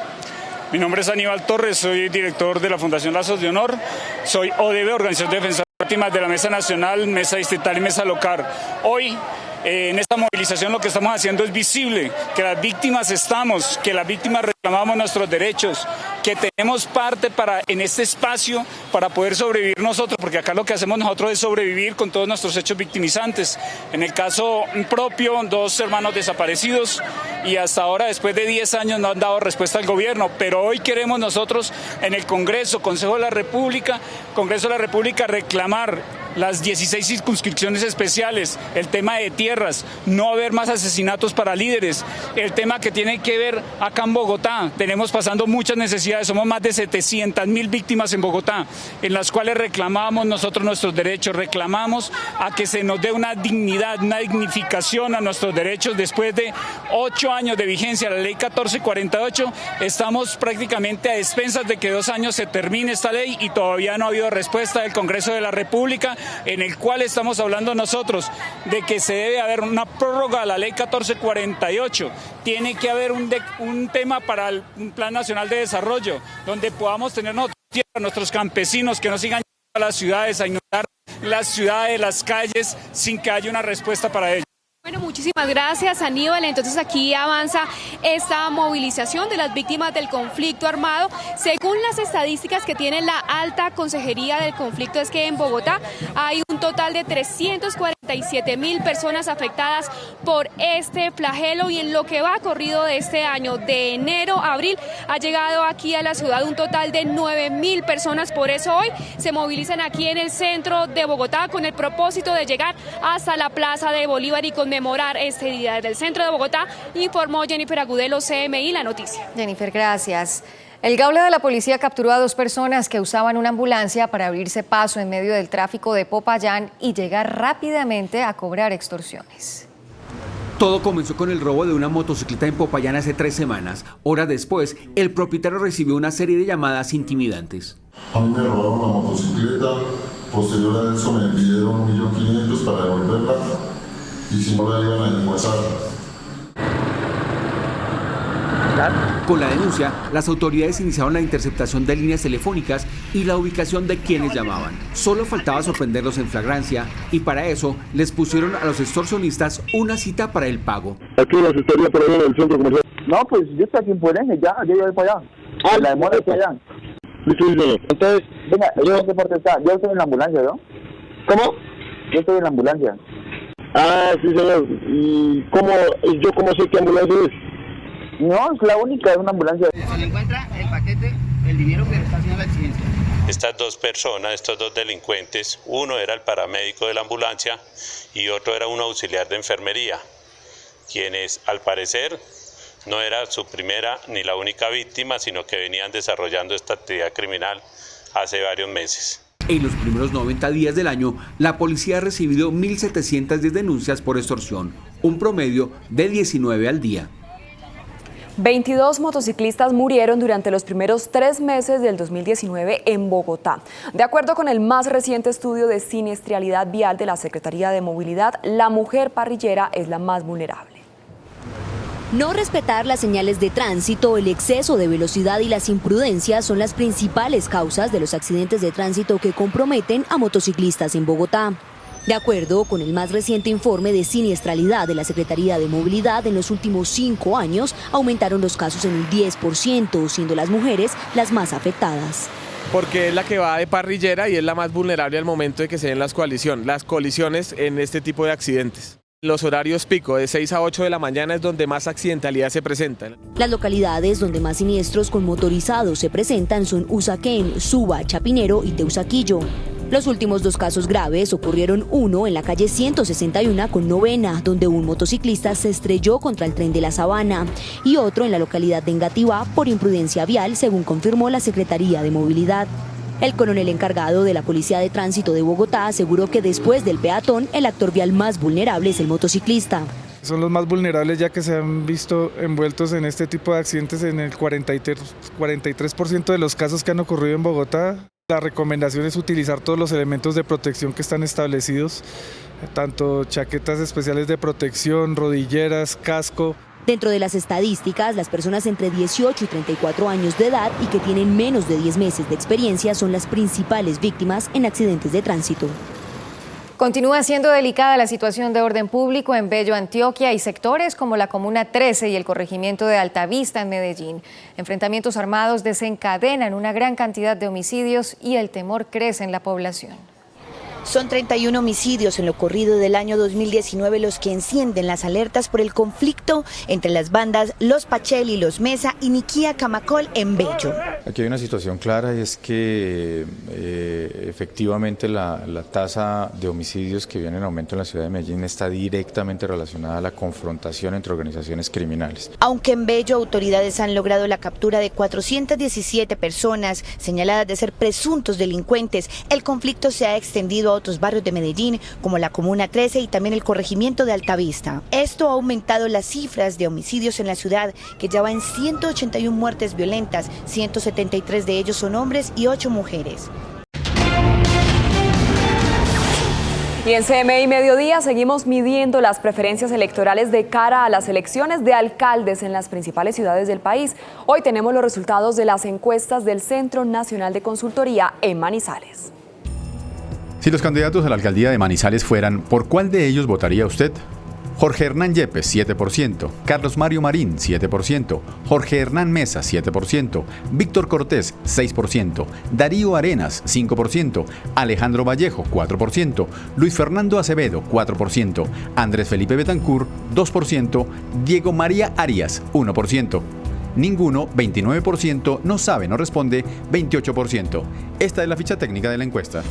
[SPEAKER 7] Mi nombre es Aníbal Torres, soy director de la Fundación Lazos de Honor, soy ODB, Organización de Defensa de Víctimas de la Mesa Nacional, Mesa Distrital y Mesa Local. Hoy, en esta movilización lo que estamos haciendo es visible, que las víctimas estamos, que las víctimas reclamamos nuestros derechos, que tenemos parte en este espacio para poder sobrevivir nosotros, porque acá lo que hacemos nosotros es sobrevivir con todos nuestros hechos victimizantes. En el caso propio, 2 hermanos desaparecidos y hasta ahora, después de 10 años, no han dado respuesta al gobierno, pero hoy queremos nosotros en el Congreso, Congreso de la República, reclamar las 16 circunscripciones especiales, el tema de tierras, no haber más asesinatos para líderes, el tema que tiene que ver acá en Bogotá, tenemos pasando muchas necesidades, somos más de 700.000 víctimas en Bogotá, en las cuales reclamamos nosotros nuestros derechos, reclamamos a que se nos dé una dignidad, una dignificación a nuestros derechos. Después de 8 años de vigencia la ley 1448, estamos prácticamente a expensas de que 2 años se termine esta ley y todavía no ha habido respuesta del Congreso de la República, en el cual estamos hablando nosotros de que se debe haber una prórroga a la ley 1448, tiene que haber un tema para un Plan Nacional de Desarrollo, donde podamos tener nuestros campesinos que no sigan a las ciudades, a inundar las ciudades, las calles, sin que haya una respuesta para ello.
[SPEAKER 1] Bueno, muchísimas gracias, Aníbal. Entonces aquí avanza esta movilización de las víctimas del conflicto armado. Según las estadísticas que tiene la Alta Consejería del Conflicto, es que en Bogotá hay un total de 347.000 personas afectadas por este flagelo, y en lo que va corrido de este año, de enero a abril, ha llegado aquí a la ciudad un total de 9.000 personas. Por eso hoy se movilizan aquí en el centro de Bogotá con el propósito de llegar hasta la Plaza de Bolívar y conmemorar este día. Desde el centro de Bogotá informó Jennifer Agudelo, CMI, la noticia.
[SPEAKER 2] Jennifer, gracias. El Gaula de la policía capturó a 2 personas que usaban una ambulancia para abrirse paso en medio del tráfico de Popayán y llegar rápidamente a cobrar extorsiones.
[SPEAKER 9] Todo comenzó con el robo de una motocicleta en Popayán hace 3 semanas. Horas después, el propietario recibió una serie de llamadas intimidantes.
[SPEAKER 10] A mí me robaron la motocicleta, posterior a eso me pidieron 1.500.000 para devolverla, y si no la iban a enguasar.
[SPEAKER 9] Con la denuncia, las autoridades iniciaron la interceptación de líneas telefónicas y la ubicación de quienes llamaban. Solo faltaba sorprenderlos en flagrancia, y para eso les pusieron a los extorsionistas una cita para el pago.
[SPEAKER 10] Aquí las estaría por ahí en el centro comercial.
[SPEAKER 11] No, pues yo estoy aquí en Puelense, ya voy para allá. La demora es para allá.
[SPEAKER 10] Entonces,
[SPEAKER 11] venga, yo qué parte está, yo estoy en la ambulancia, ¿no?
[SPEAKER 10] ¿Cómo?
[SPEAKER 11] Yo estoy en la ambulancia.
[SPEAKER 10] Ah, sí, señor. ¿Y yo cómo sé qué ambulancia es?
[SPEAKER 11] No, es la única, es una ambulancia.
[SPEAKER 12] Se le encuentra el paquete, el dinero que está haciendo la exigencia.
[SPEAKER 13] Estas 2 personas, estos 2 delincuentes, uno era el paramédico de la ambulancia y otro era un auxiliar de enfermería, quienes al parecer no era su primera ni la única víctima, sino que venían desarrollando esta actividad criminal hace varios meses.
[SPEAKER 9] En los primeros 90 días del año, la policía ha recibido 1.710 denuncias por extorsión, un promedio de 19 al día.
[SPEAKER 3] 22 motociclistas murieron durante los primeros 3 meses del 2019 en Bogotá. De acuerdo con el más reciente estudio de siniestralidad vial de la Secretaría de Movilidad, la mujer parrillera es la más vulnerable.
[SPEAKER 15] No respetar las señales de tránsito, el exceso de velocidad y las imprudencias son las principales causas de los accidentes de tránsito que comprometen a motociclistas en Bogotá. De acuerdo con el más reciente informe de siniestralidad de la Secretaría de Movilidad, en los últimos 5 años aumentaron los casos en un 10%, siendo las mujeres las más afectadas.
[SPEAKER 16] Porque es la que va de parrillera y es la más vulnerable al momento de que se den las colisiones en este tipo de accidentes. Los horarios pico de 6 a 8 de la mañana es donde más accidentalidad se presenta.
[SPEAKER 15] Las localidades donde más siniestros con motorizados se presentan son Usaquén, Suba, Chapinero y Teusaquillo. Los últimos 2 casos graves ocurrieron, uno en la calle 161 con Novena, donde un motociclista se estrelló contra el tren de la Sabana, y otro en la localidad de Engativá por imprudencia vial, según confirmó la Secretaría de Movilidad. El coronel encargado de la Policía de Tránsito de Bogotá aseguró que después del peatón, el actor vial más vulnerable es el motociclista.
[SPEAKER 24] Son los más vulnerables, ya que se han visto envueltos en este tipo de accidentes en el 43% de los casos que han ocurrido en Bogotá. La recomendación es utilizar todos los elementos de protección que están establecidos, tanto chaquetas especiales de protección, rodilleras, casco.
[SPEAKER 15] Dentro de las estadísticas, las personas entre 18 y 34 años de edad y que tienen menos de 10 meses de experiencia son las principales víctimas en accidentes de tránsito.
[SPEAKER 2] Continúa siendo delicada la situación de orden público en Bello, Antioquia, y sectores como la Comuna 13 y el corregimiento de Altavista en Medellín. Enfrentamientos armados desencadenan una gran cantidad de homicidios y el temor crece en la población.
[SPEAKER 4] Son 31 homicidios en lo corrido del año 2019 los que encienden las alertas por el conflicto entre las bandas Los Pachel y Los Mesa y Niquía Camacol en Bello.
[SPEAKER 25] Aquí hay una situación clara, y es que efectivamente la tasa de homicidios que viene en aumento en la ciudad de Medellín está directamente relacionada a la confrontación entre organizaciones criminales.
[SPEAKER 4] Aunque en Bello autoridades han logrado la captura de 417 personas señaladas de ser presuntos delincuentes, el conflicto se ha extendido a otros barrios de Medellín, como la Comuna 13 y también el corregimiento de Altavista. Esto ha aumentado las cifras de homicidios en la ciudad, que ya va en 181 muertes violentas, 173 de ellos son hombres y 8 mujeres.
[SPEAKER 3] Y en CMI Mediodía seguimos midiendo las preferencias electorales de cara a las elecciones de alcaldes en las principales ciudades del país. Hoy tenemos los resultados de las encuestas del Centro Nacional de Consultoría en Manizales.
[SPEAKER 30] Si los candidatos a la alcaldía de Manizales fueran, ¿por cuál de ellos votaría usted?
[SPEAKER 5] Jorge Hernán Yepes, 7%. Carlos Mario Marín, 7%. Jorge Hernán Mesa, 7%. Víctor Cortés, 6%. Darío Arenas, 5%. Alejandro Vallejo, 4%. Luis Fernando Acevedo, 4%. Andrés Felipe Betancur, 2%. Diego María Arias, 1%. Ninguno, 29%, no sabe, no responde, 28%. Esta es la ficha técnica de la encuesta.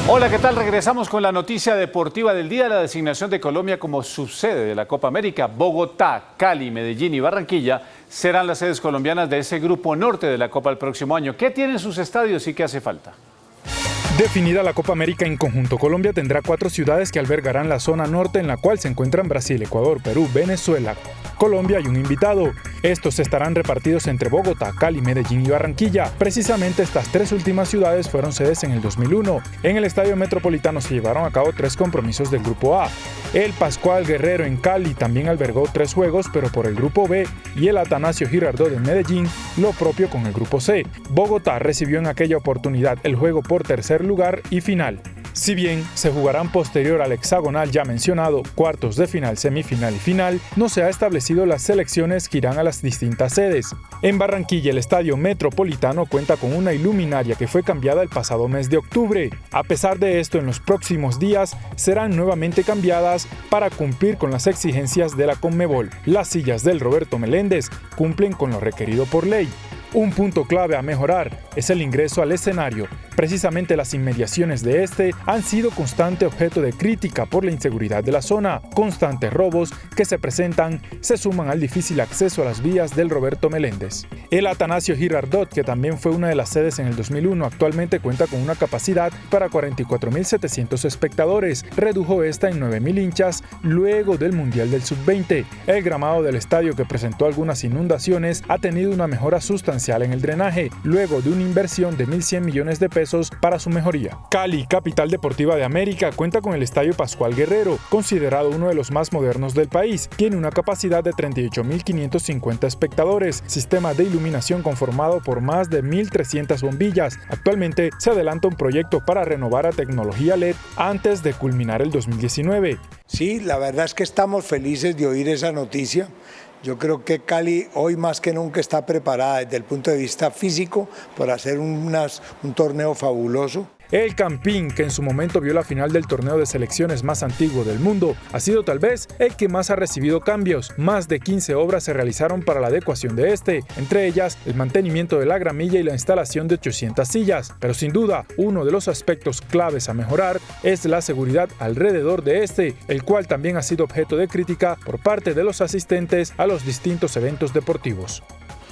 [SPEAKER 6] Hola, ¿qué tal? Regresamos con la noticia deportiva del día, la designación de Colombia como subsede de la Copa América. Bogotá, Cali, Medellín y Barranquilla serán las sedes colombianas de ese grupo norte de la Copa el próximo año. ¿Qué tienen sus estadios y qué hace falta?
[SPEAKER 8] Definida la Copa América en conjunto, Colombia tendrá 4 ciudades que albergarán la zona norte, en la cual se encuentran Brasil, Ecuador, Perú, Venezuela, Colombia y un invitado. Estos estarán repartidos entre Bogotá, Cali, Medellín y Barranquilla. Precisamente estas 3 últimas ciudades fueron sedes en el 2001. En el Estadio Metropolitano se llevaron a cabo 3 compromisos del Grupo A. El Pascual Guerrero en Cali también albergó 3 juegos, pero por el Grupo B, y el Atanasio Girardot en Medellín, lo propio con el Grupo C. Bogotá recibió en aquella oportunidad el juego por tercer lugar y final. Si bien se jugarán posterior al hexagonal ya mencionado, cuartos de final, semifinal y final, no se ha establecido las selecciones que irán a las distintas sedes. En Barranquilla, el Estadio Metropolitano cuenta con una iluminaria que fue cambiada el pasado mes de octubre. A pesar de esto, en los próximos días serán nuevamente cambiadas para cumplir con las exigencias de la Conmebol. Las sillas del Roberto Meléndez cumplen con lo requerido por ley. Un punto clave a mejorar es el ingreso al escenario. Precisamente las inmediaciones de este han sido constante objeto de crítica por la inseguridad de la zona. Constantes robos que se presentan se suman al difícil acceso a las vías del Roberto Meléndez. El Atanasio Girardot, que también fue una de las sedes en el 2001, actualmente cuenta con una capacidad para 44.700 espectadores. Redujo esta en 9.000 hinchas luego del Mundial del Sub-20. El gramado del estadio, que presentó algunas inundaciones, ha tenido una mejora sustancial en el drenaje, luego de una inversión de 1.100 millones de pesos para su mejoría. Cali, capital deportiva de América, cuenta con el Estadio Pascual Guerrero, considerado uno de los más modernos del país. Tiene una capacidad de 38.550 espectadores, sistema de iluminación conformado por más de 1.300 bombillas. Actualmente se adelanta un proyecto para renovar a tecnología LED antes de culminar el 2019.
[SPEAKER 14] Sí, la verdad es que estamos felices de oír esa noticia. Yo creo que Cali hoy más que nunca está preparada desde el punto de vista físico para hacer un torneo fabuloso.
[SPEAKER 8] El Campín, que en su momento vio la final del torneo de selecciones más antiguo del mundo, ha sido tal vez el que más ha recibido cambios. Más de 15 obras se realizaron para la adecuación de este, entre ellas el mantenimiento de la gramilla y la instalación de 800 sillas. Pero sin duda, uno de los aspectos claves a mejorar es la seguridad alrededor de este, el cual también ha sido objeto de crítica por parte de los asistentes a los distintos eventos deportivos.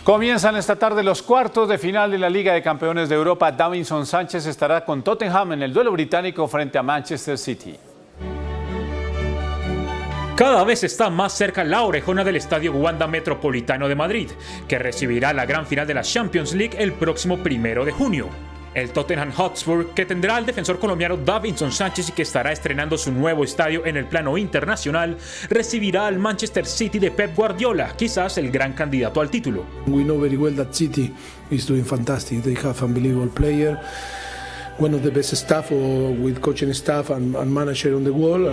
[SPEAKER 6] Comienzan esta tarde los cuartos de final de la Liga de Campeones de Europa. Davinson Sánchez estará con Tottenham en el duelo británico frente a Manchester City.
[SPEAKER 17] Cada vez está más cerca la orejona del Estadio Wanda Metropolitano de Madrid, que recibirá la gran final de la Champions League el próximo 1 de junio. El Tottenham Hotspur, que tendrá al defensor colombiano Davinson Sánchez y que estará estrenando su nuevo estadio en el plano internacional, recibirá al Manchester City de Pep Guardiola, quizás el gran candidato al título.
[SPEAKER 18] We know very well that City is doing fantastic. They have unbelievable player, one of the best staff with coaching staff and manager on the wall.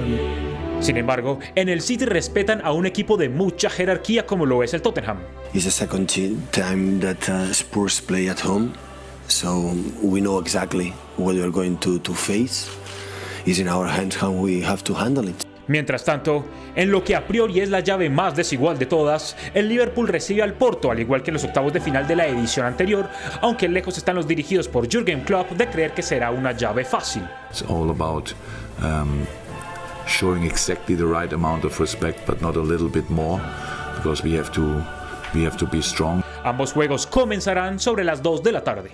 [SPEAKER 17] Sin embargo, en el City respetan a un equipo de mucha jerarquía como lo es el Tottenham.
[SPEAKER 19] It's the second time that Spurs play at home. So we know exactly what we are going to face. It's in our hands how we have to handle it.
[SPEAKER 17] Mientras tanto, en lo que a priori es la llave más desigual de todas, el Liverpool recibe al Porto, al igual que en los octavos de final de la edición anterior, aunque lejos están los dirigidos por Jürgen Klopp de creer que será una llave fácil.
[SPEAKER 20] It's all about showing exactly the right amount of respect, but not a little bit more, because we have to be strong.
[SPEAKER 17] Ambos juegos comenzarán sobre las 2 de la tarde.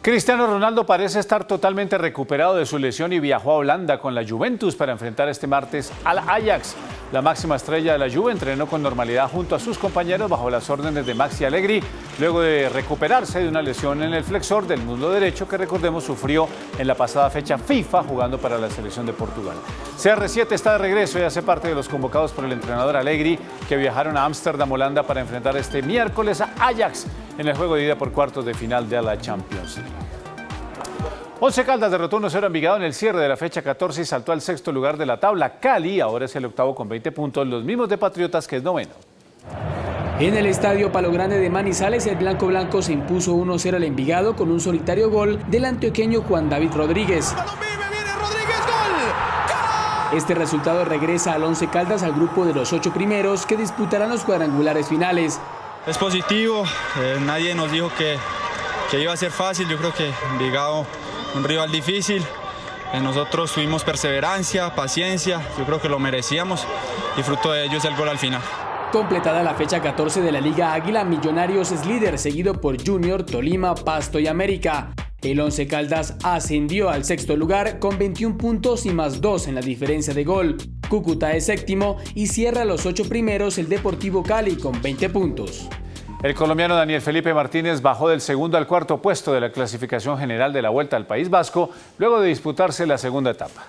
[SPEAKER 6] Cristiano Ronaldo parece estar totalmente recuperado de su lesión y viajó a Holanda con la Juventus para enfrentar este martes al Ajax. La máxima estrella de la Juve entrenó con normalidad junto a sus compañeros bajo las órdenes de Maxi Allegri, luego de recuperarse de una lesión en el flexor del muslo derecho que, recordemos, sufrió en la pasada fecha FIFA jugando para la selección de Portugal. CR7 está de regreso y hace parte de los convocados por el entrenador Allegri, que viajaron a Ámsterdam, Holanda, para enfrentar este miércoles a Ajax en el juego de ida por cuartos de final de la Champions League. Once Caldas derrotó 1-0 a Envigado en el cierre de la fecha 14 y saltó al sexto lugar de la tabla. Cali ahora es el octavo con 20 puntos, los mismos de Patriotas, que es noveno.
[SPEAKER 1] En el estadio Palo Grande de Manizales, el Blanco se impuso 1-0 al Envigado con un solitario gol del antioqueño Juan David Rodríguez. Este resultado regresa al Once Caldas al grupo de los 8 primeros que disputarán los cuadrangulares finales.
[SPEAKER 7] Es positivo, nadie nos dijo que iba a ser fácil. Yo creo que Envigado, un rival difícil, nosotros tuvimos perseverancia, paciencia, yo creo que lo merecíamos y fruto de ello es el gol al final.
[SPEAKER 1] Completada la fecha 14 de la Liga Águila, Millonarios es líder, seguido por Junior, Tolima, Pasto y América. El Once Caldas ascendió al sexto lugar con 21 puntos y más 2 en la diferencia de gol. Cúcuta es séptimo y cierra los 8 primeros el Deportivo Cali con 20 puntos.
[SPEAKER 6] El colombiano Daniel Felipe Martínez bajó del segundo al cuarto puesto de la clasificación general de la Vuelta al País Vasco luego de disputarse la segunda etapa.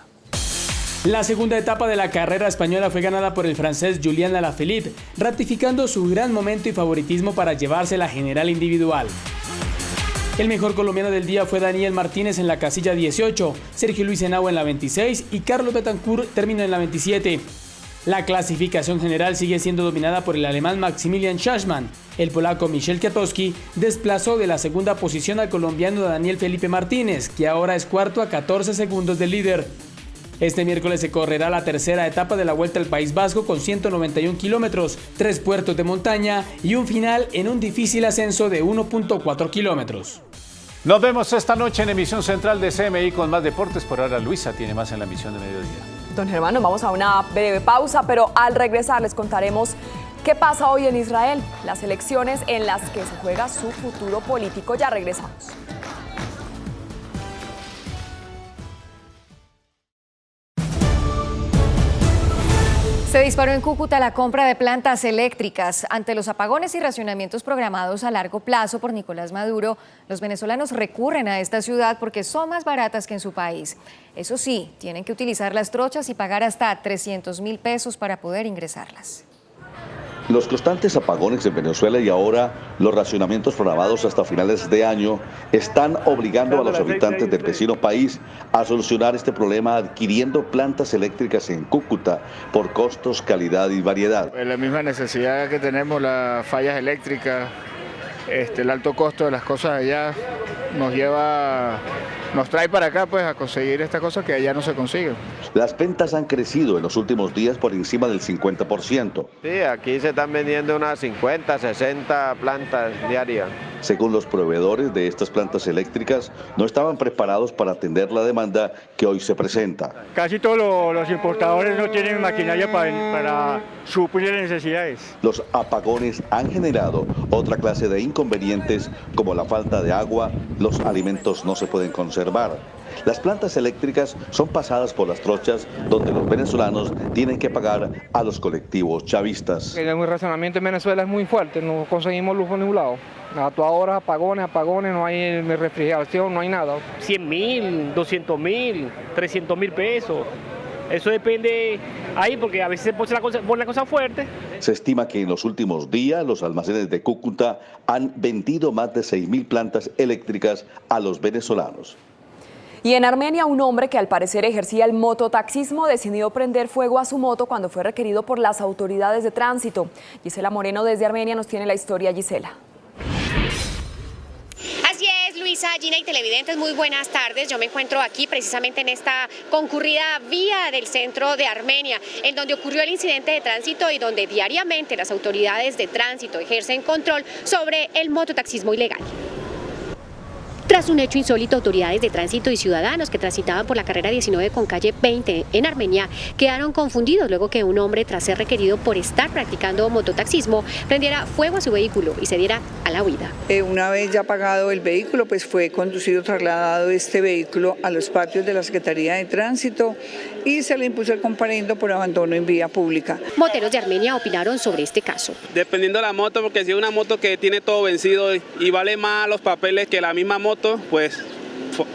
[SPEAKER 1] La segunda etapa de la carrera española fue ganada por el francés Julian Alaphilippe, ratificando su gran momento y favoritismo para llevarse la general individual. El mejor colombiano del día fue Daniel Martínez en la casilla 18, Sergio Luis Henao en la 26 y Carlos Betancourt terminó en la 27. La clasificación general sigue siendo dominada por el alemán Maximilian Schachmann. El polaco Michel Kwiatkowski desplazó de la segunda posición al colombiano Daniel Felipe Martínez, que ahora es cuarto a 14 segundos del líder. Este miércoles se correrá la tercera etapa de la Vuelta al País Vasco con 191 kilómetros, 3 puertos de montaña y un final en un difícil ascenso de 1.4 kilómetros.
[SPEAKER 6] Nos vemos esta noche en emisión central de CMI con más deportes. Por ahora Luisa tiene más en la emisión de mediodía.
[SPEAKER 3] Don Germán, nos vamos a una breve pausa, pero al regresar les contaremos qué pasa hoy en Israel, las elecciones en las que se juega su futuro político. Ya regresamos.
[SPEAKER 2] Se disparó en Cúcuta la compra de plantas eléctricas. Ante los apagones y racionamientos programados a largo plazo por Nicolás Maduro, los venezolanos recurren a esta ciudad porque son más baratas que en su país. Eso sí, tienen que utilizar las trochas y pagar hasta 300.000 pesos para poder ingresarlas.
[SPEAKER 21] Los constantes apagones en Venezuela y ahora los racionamientos programados hasta finales de año están obligando a los habitantes del vecino país a solucionar este problema adquiriendo plantas eléctricas en Cúcuta por costos, calidad y variedad.
[SPEAKER 22] La misma necesidad que tenemos, las fallas eléctricas, el alto costo de las cosas allá nos trae para acá pues a conseguir estas cosas que allá no se consiguen.
[SPEAKER 21] Las ventas han crecido en los últimos días por encima del 50%.
[SPEAKER 23] Sí, aquí se están vendiendo unas 50, 60 plantas diarias.
[SPEAKER 21] Según los proveedores de estas plantas eléctricas, no estaban preparados para atender la demanda que hoy se presenta.
[SPEAKER 26] Casi todos los importadores no tienen maquinaria para suplir necesidades.
[SPEAKER 21] Los apagones han generado otra clase de inconvenientes como la falta de agua, los alimentos no se pueden conservar. Las plantas eléctricas son pasadas por las trochas donde los venezolanos tienen que pagar a los colectivos chavistas.
[SPEAKER 27] El racionamiento en Venezuela es muy fuerte, no conseguimos luz por ningún lado. A todas horas apagones, no hay refrigeración, no hay nada.
[SPEAKER 28] 100.000, 200.000, 300.000 pesos. Eso depende ahí porque a veces se pone la cosa fuerte.
[SPEAKER 21] Se estima que en los últimos días los almacenes de Cúcuta han vendido más de 6.000 plantas eléctricas a los venezolanos.
[SPEAKER 3] Y en Armenia, un hombre que al parecer ejercía el mototaxismo decidió prender fuego a su moto cuando fue requerido por las autoridades de tránsito. Gisela Moreno desde Armenia nos tiene la historia. Gisela.
[SPEAKER 29] Así es, Luisa, Gina y televidentes, muy buenas tardes. Yo me encuentro aquí precisamente en esta concurrida vía del centro de Armenia, en donde ocurrió el incidente de tránsito y donde diariamente las autoridades de tránsito ejercen control sobre el mototaxismo ilegal. Tras un hecho insólito, autoridades de tránsito y ciudadanos que transitaban por la carrera 19 con calle 20 en Armenia quedaron confundidos luego que un hombre, tras ser requerido por estar practicando mototaxismo, prendiera fuego a su vehículo y se diera a la huida.
[SPEAKER 30] Una vez ya pagado el vehículo, pues fue conducido, trasladado este vehículo a los patios de la Secretaría de Tránsito y se le impuso el comparendo por abandono en vía pública.
[SPEAKER 29] Moteros de Armenia opinaron sobre este caso.
[SPEAKER 31] Dependiendo de la moto, porque si es una moto que tiene todo vencido y vale más los papeles que la misma moto, pues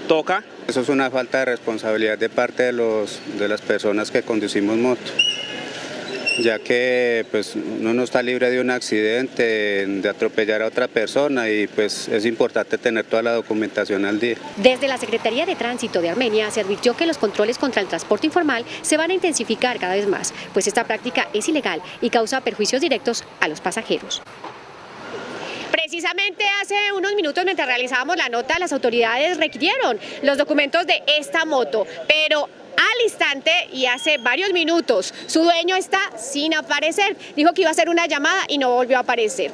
[SPEAKER 31] toca.
[SPEAKER 32] Eso es una falta de responsabilidad de parte de las personas que conducimos moto.
[SPEAKER 4] ya que pues uno no está libre de un accidente, de atropellar a otra persona y pues es importante tener toda la documentación al día.
[SPEAKER 29] Desde la Secretaría de Tránsito de Armenia se advirtió que los controles contra el transporte informal se van a intensificar cada vez más, pues esta práctica es ilegal y causa perjuicios directos a los pasajeros. Precisamente hace unos minutos, mientras realizábamos la nota, las autoridades requirieron los documentos de esta moto, pero al instante y hace varios minutos su dueño está sin aparecer. Dijo que iba a hacer una llamada y no volvió a aparecer.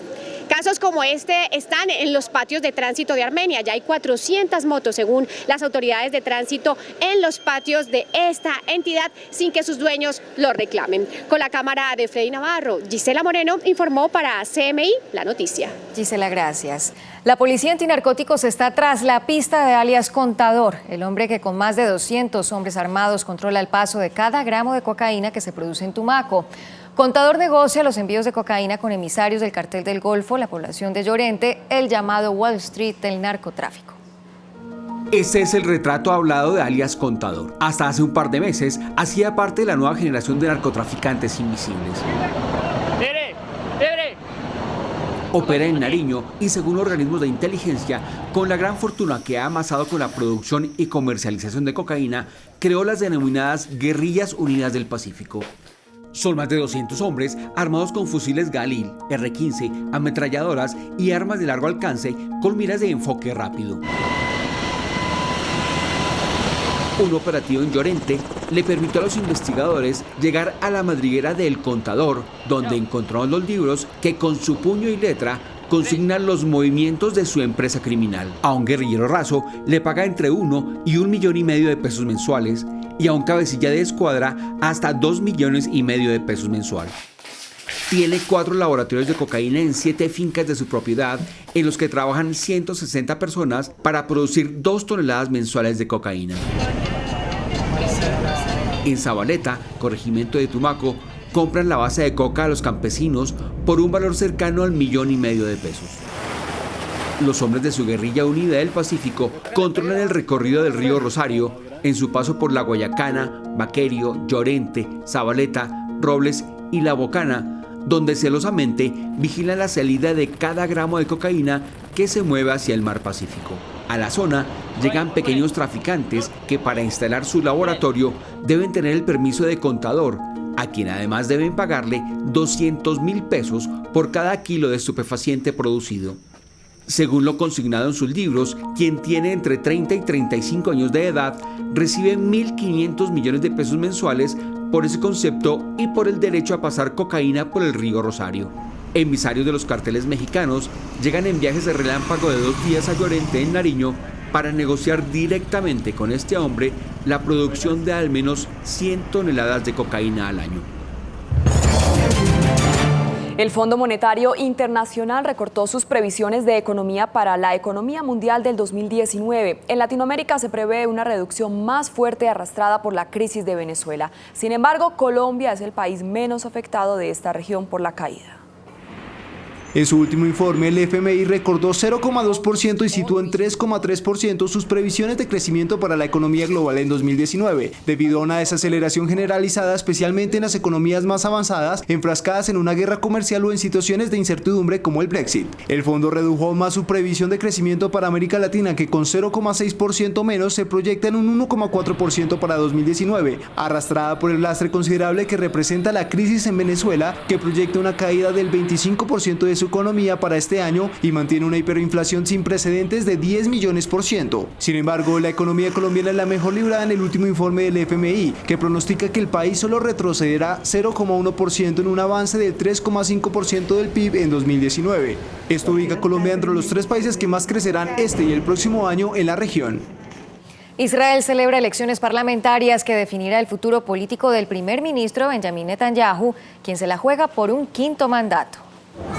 [SPEAKER 29] Casos como este están en los patios de tránsito de Armenia. Ya hay 400 motos, según las autoridades de tránsito, en los patios de esta entidad sin que sus dueños lo reclamen. Con la cámara de Freddy Navarro, Gisela Moreno informó para CMI La Noticia.
[SPEAKER 2] Gisela, gracias. La policía antinarcóticos está tras la pista de alias Contador, el hombre que con más de 200 hombres armados controla el paso de cada gramo de cocaína que se produce en Tumaco. Contador negocia los envíos de cocaína con emisarios del Cartel del Golfo, la población de Llorente, el llamado Wall Street del narcotráfico.
[SPEAKER 5] Ese es el retrato hablado de alias Contador. Hasta hace un par de meses hacía parte de la nueva generación de narcotraficantes invisibles. Opera en Nariño y, según organismos de inteligencia, con la gran fortuna que ha amasado con la producción y comercialización de cocaína, creó las denominadas Guerrillas Unidas del Pacífico. Son más de 200 hombres armados con fusiles Galil, R-15, ametralladoras y armas de largo alcance con miras de enfoque rápido. Un operativo en Llorente le permitió a los investigadores llegar a la madriguera del Contador, donde encontraron los libros que con su puño y letra consignan los movimientos de su empresa criminal. A un guerrillero raso le paga entre 1 y 1,5 millones de pesos mensuales y a un cabecilla de escuadra hasta 2,5 millones de pesos mensual. Tiene 4 laboratorios de cocaína en 7 fincas de su propiedad, en los que trabajan 160 personas para producir 2 toneladas mensuales de cocaína. En Zabaleta, corregimiento de Tumaco, compran la base de coca a los campesinos por un valor cercano al 1,5 millones de pesos. Los hombres de su guerrilla unida del Pacífico controlan el recorrido del río Rosario en su paso por La Guayacana, Baquerio, Llorente, Zabaleta, Robles y La Bocana, donde celosamente vigilan la salida de cada gramo de cocaína que se mueve hacia el mar Pacífico. A la zona llegan pequeños traficantes que, para instalar su laboratorio, deben tener el permiso de Contador, a quien además deben pagarle 200,000 pesos por cada kilo de estupefaciente producido. Según lo consignado en sus libros, quien tiene entre 30 y 35 años de edad recibe 1.500 millones de pesos mensuales por ese concepto y por el derecho a pasar cocaína por el río Rosario. Emisarios de los carteles mexicanos llegan en viajes de relámpago de 2 días a Llorente, en Nariño, para negociar directamente con este hombre la producción de al menos 100 toneladas de cocaína al año.
[SPEAKER 3] El Fondo Monetario Internacional recortó sus previsiones de economía para la economía mundial del 2019. En Latinoamérica se prevé una reducción más fuerte arrastrada por la crisis de Venezuela. Sin embargo, Colombia es el país menos afectado de esta región por la caída.
[SPEAKER 9] En su último informe, el FMI recordó 0,2% y situó en 3,3% sus previsiones de crecimiento para la economía global en 2019, debido a una desaceleración generalizada, especialmente en las economías más avanzadas, enfrascadas en una guerra comercial o en situaciones de incertidumbre como el Brexit. El fondo redujo aún más su previsión de crecimiento para América Latina, que con 0,6% menos se proyecta en un 1,4% para 2019, arrastrada por el lastre considerable que representa la crisis en Venezuela, que proyecta una caída del 25% de su economía para este año y mantiene una hiperinflación sin precedentes de 10 millones%. Sin embargo, la economía colombiana es la mejor librada en el último informe del FMI, que pronostica que el país solo retrocederá 0,1% en un avance del 3,5% del PIB en 2019. Esto ubica a Colombia entre los 3 países que más crecerán este y el próximo año en la región.
[SPEAKER 2] Israel celebra elecciones parlamentarias que definirá el futuro político del primer ministro Benjamin Netanyahu, quien se la juega por un 5º mandato.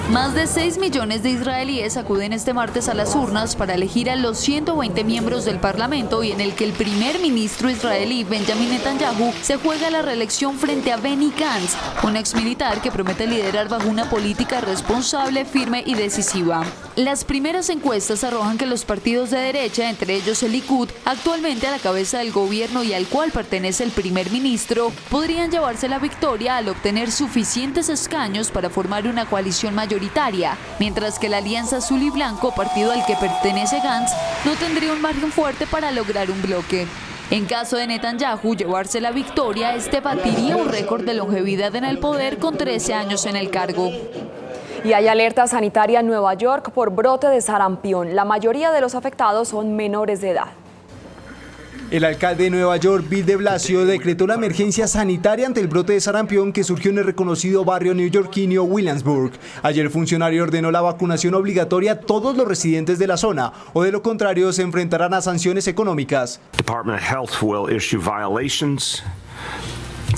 [SPEAKER 8] Más de 6 millones de israelíes acuden este martes a las urnas para elegir a los 120 miembros del Parlamento y en el que el primer ministro israelí, Benjamin Netanyahu, se juega la reelección frente a Benny Gantz, un exmilitar que promete liderar bajo una política responsable, firme y decisiva. Las primeras encuestas arrojan que los partidos de derecha, entre ellos el Likud, actualmente a la cabeza del gobierno y al cual pertenece el primer ministro, podrían llevarse la victoria al obtener suficientes escaños para formar una coalición mayoritaria, mientras que la Alianza Azul y Blanco, partido al que pertenece Gantz, no tendría un margen fuerte para lograr un bloque. En caso de Netanyahu llevarse la victoria, este batiría un récord de longevidad en el poder con 13 años en el cargo.
[SPEAKER 3] Y hay alerta sanitaria en Nueva York por brote de sarampión. La mayoría de los afectados son menores de edad.
[SPEAKER 9] El alcalde de Nueva York, Bill de Blasio, decretó la emergencia sanitaria ante el brote de sarampión que surgió en el reconocido barrio neoyorquino Williamsburg. Ayer el funcionario ordenó la vacunación obligatoria a todos los residentes de la zona, o de lo contrario se enfrentarán a sanciones económicas.
[SPEAKER 10] Department of Health will issue violations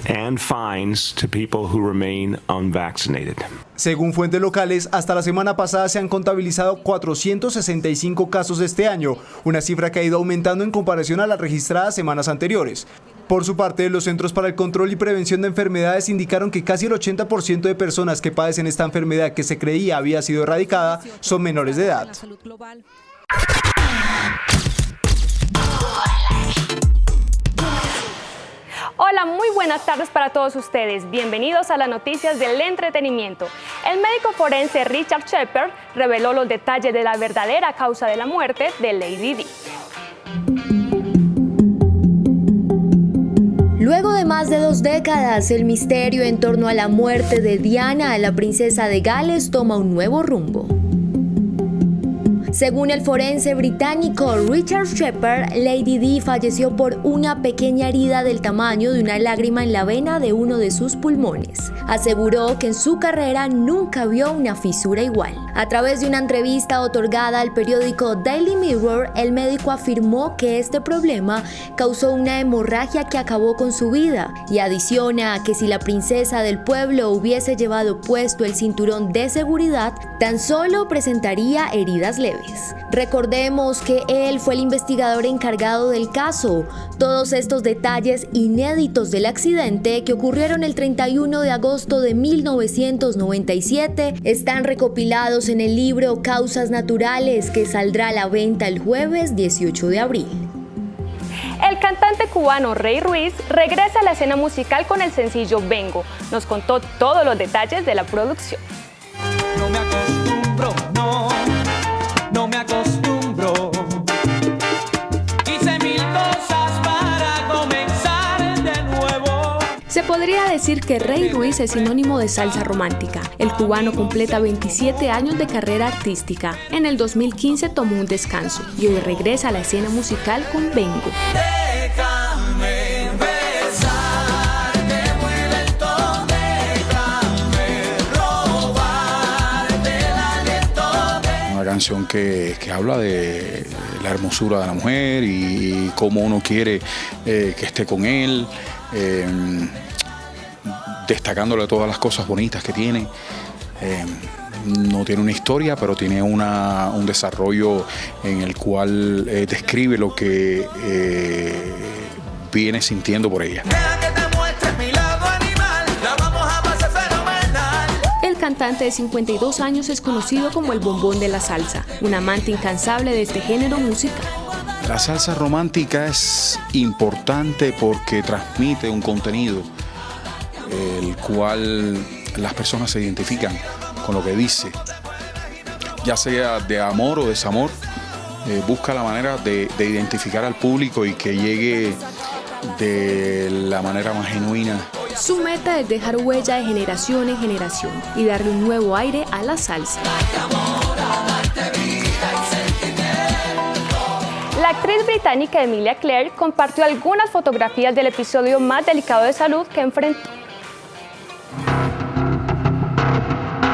[SPEAKER 10] and fines to people who remain unvaccinated.
[SPEAKER 9] Según fuentes locales, hasta la semana pasada se han contabilizado 465 casos este año, una cifra que ha ido aumentando en comparación a las registradas semanas anteriores. Por su parte, los Centros para el Control y Prevención de Enfermedades indicaron que casi el 80% de personas que padecen esta enfermedad que se creía había sido erradicada son menores de edad.
[SPEAKER 11] Hola, muy buenas tardes para todos ustedes. Bienvenidos a las noticias del entretenimiento. El médico forense Richard Shepard reveló los detalles de la verdadera causa de la muerte de Lady Di.
[SPEAKER 12] Luego de más de 2 décadas, el misterio en torno a la muerte de Diana, la princesa de Gales, toma un nuevo rumbo. Según el forense británico Richard Shepard, Lady Di falleció por una pequeña herida del tamaño de una lágrima en la vena de uno de sus pulmones. Aseguró que en su carrera nunca vio una fisura igual. A través de una entrevista otorgada al periódico Daily Mirror, el médico afirmó que este problema causó una hemorragia que acabó con su vida y adiciona a que si la princesa del pueblo hubiese llevado puesto el cinturón de seguridad, tan solo presentaría heridas leves. Recordemos que él fue el investigador encargado del caso. Todos estos detalles inéditos del accidente que ocurrieron el 31 de agosto de 1997 están recopilados en el libro Causas Naturales, que saldrá a la venta el jueves 18 de abril.
[SPEAKER 11] El cantante cubano Rey Ruiz regresa a la escena musical con el sencillo Vengo. Nos contó todos los detalles de la producción.
[SPEAKER 13] No me acostumbro, no me acostumbro. Hice 1000 cosas para comenzar de nuevo.
[SPEAKER 14] Se podría decir que Rey Ruiz es sinónimo de salsa romántica. El cubano completa 27 años de carrera artística. En el 2015 tomó un descanso y hoy regresa a la escena musical con Vengo.
[SPEAKER 13] Déjame besar, te vuelto, déjame robarte el aliento.
[SPEAKER 15] Una canción que habla de la hermosura de la mujer y cómo uno quiere que esté con él, destacándole todas las cosas bonitas que tiene. No tiene una historia, pero tiene un desarrollo en el cual describe lo que viene sintiendo por ella.
[SPEAKER 14] El cantante de 52 años es conocido como el bombón de la salsa, un amante incansable de este género musical.
[SPEAKER 15] La salsa romántica es importante porque transmite un contenido el cual las personas se identifican con lo que dice, ya sea de amor o desamor. Busca la manera de identificar al público y que llegue de la manera más genuina.
[SPEAKER 14] Su meta es dejar huella de generación en generación y darle un nuevo aire a la salsa.
[SPEAKER 11] La actriz británica Emilia Clarke compartió algunas fotografías del episodio más delicado de salud que enfrentó.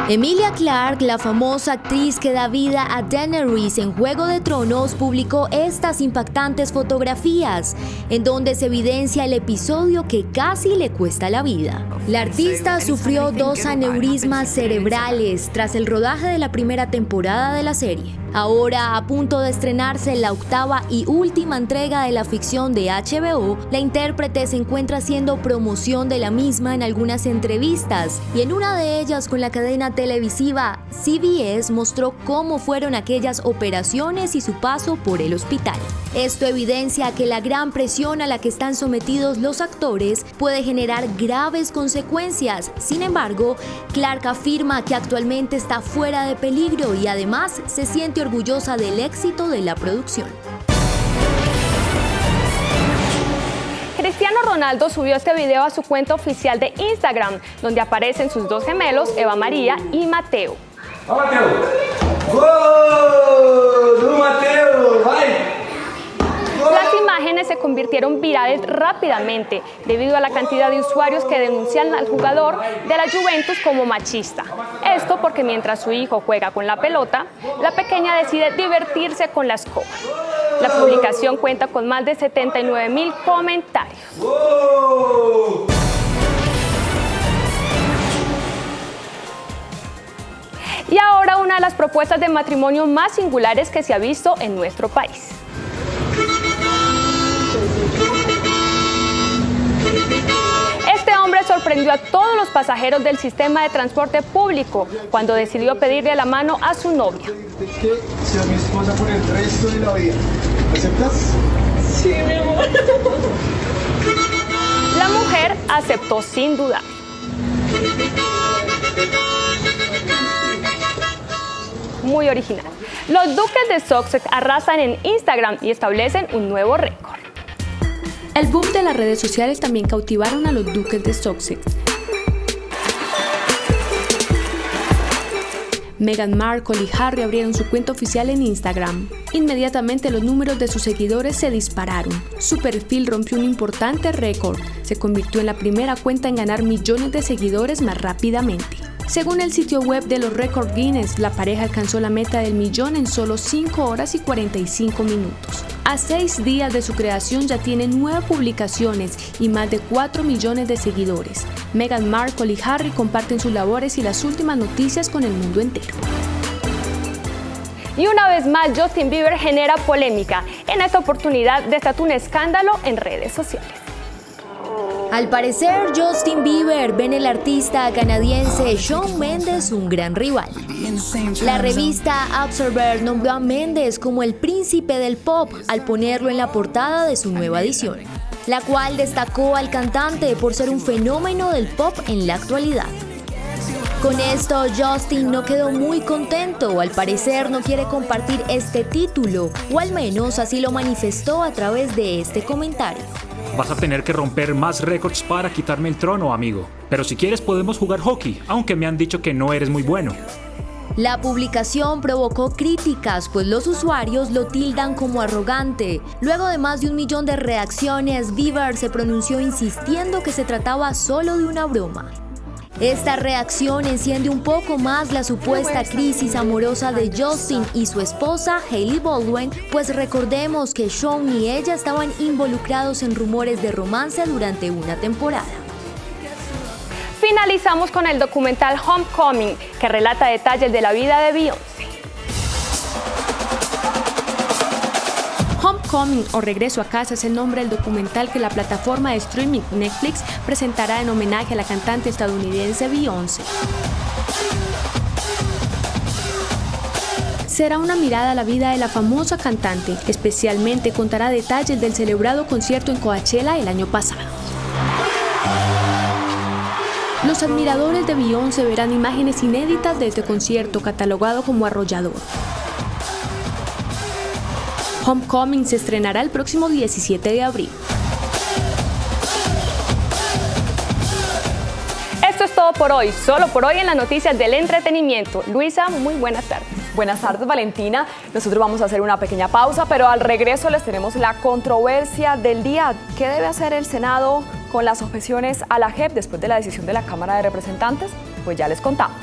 [SPEAKER 12] Emilia Clarke, la famosa actriz que da vida a Daenerys en Juego de Tronos, publicó estas impactantes fotografías, en donde se evidencia el episodio que casi le cuesta la vida. La artista sufrió 2 aneurismas cerebrales tras el rodaje de la primera temporada de la serie. Ahora, a punto de estrenarse la 8ª y última entrega de la ficción de HBO, la intérprete se encuentra haciendo promoción de la misma en algunas entrevistas, y en una de ellas con la cadena televisiva CBS mostró cómo fueron aquellas operaciones y su paso por el hospital. Esto evidencia que la gran presión a la que están sometidos los actores puede generar graves consecuencias. Sin embargo, Clarke afirma que actualmente está fuera de peligro y además se siente orgullosa del éxito de la producción.
[SPEAKER 11] Cristiano Ronaldo subió este video a su cuenta oficial de Instagram, donde aparecen sus 2 gemelos, Eva María y Mateo.
[SPEAKER 13] ¡Vamos, Mateo! ¡Gol! ¡No, Mateo! ¡Vai!
[SPEAKER 11] Las imágenes se convirtieron virales rápidamente debido a la cantidad de usuarios que denuncian al jugador de la Juventus como machista. Esto porque mientras su hijo juega con la pelota, la pequeña decide divertirse con la escoba. La publicación cuenta con más de 79,000 comentarios. Y ahora una de las propuestas de matrimonio más singulares que se ha visto en nuestro país. Este hombre sorprendió a todos los pasajeros del sistema de transporte público cuando decidió pedirle la mano a su novia.
[SPEAKER 13] Que sea mi esposa por el resto de la vida. ¿Aceptas? Sí, mi amor.
[SPEAKER 11] La mujer aceptó sin dudar. Muy original. Los duques de Sussex arrasan en Instagram y establecen un nuevo récord.
[SPEAKER 14] El boom de las redes sociales también cautivaron a los duques de Sussex. Meghan Markle y Harry abrieron su cuenta oficial en Instagram. Inmediatamente los números de sus seguidores se dispararon. Su perfil rompió un importante récord. Se convirtió en la primera cuenta en ganar millones de seguidores más rápidamente. Según el sitio web de los récords Guinness, la pareja alcanzó la meta del millón en solo 5 horas y 45 minutos. A 6 días de su creación ya tiene 9 publicaciones y más de 4 millones de seguidores. Meghan Markle y Harry comparten sus labores y las últimas noticias con el mundo entero.
[SPEAKER 11] Y una vez más, Justin Bieber genera polémica. En esta oportunidad desató un escándalo en redes sociales.
[SPEAKER 12] Al parecer, Justin Bieber ve en el artista canadiense Shawn Mendes un gran rival. La revista Observer nombró a Mendes como el príncipe del pop al ponerlo en la portada de su nueva edición, la cual destacó al cantante por ser un fenómeno del pop en la actualidad. Con esto, Justin no quedó muy contento, al parecer no quiere compartir este título, o al menos así lo manifestó a través de este comentario.
[SPEAKER 1] Vas a tener que romper más récords para quitarme el trono, amigo. Pero si quieres podemos jugar hockey, aunque me han dicho que no eres muy bueno.
[SPEAKER 12] La publicación provocó críticas, pues los usuarios lo tildan como arrogante. Luego de más de 1 millón de reacciones, Bieber se pronunció insistiendo que se trataba solo de una broma. Esta reacción enciende un poco más la supuesta crisis amorosa de Justin y su esposa Hailey Baldwin, pues recordemos que Shawn y ella estaban involucrados en rumores de romance durante una temporada.
[SPEAKER 11] Finalizamos con el documental Homecoming, que relata detalles de la vida de Beyoncé.
[SPEAKER 14] Homecoming o Regreso a Casa es el nombre del documental que la plataforma de streaming Netflix presentará en homenaje a la cantante estadounidense Beyoncé. Será una mirada a la vida de la famosa cantante, especialmente contará detalles del celebrado concierto en Coachella el año pasado. Los admiradores de Beyoncé verán imágenes inéditas de este concierto catalogado como arrollador. Homecoming se estrenará el próximo 17 de abril.
[SPEAKER 11] Esto es todo por hoy, solo por hoy en las noticias del entretenimiento. Luisa, muy buenas tardes.
[SPEAKER 3] Buenas tardes, Valentina. Nosotros vamos a hacer una pequeña pausa, pero al regreso les tenemos la controversia del día. ¿Qué debe hacer el Senado con las objeciones a la JEP después de la decisión de la Cámara de Representantes? Pues ya les contamos.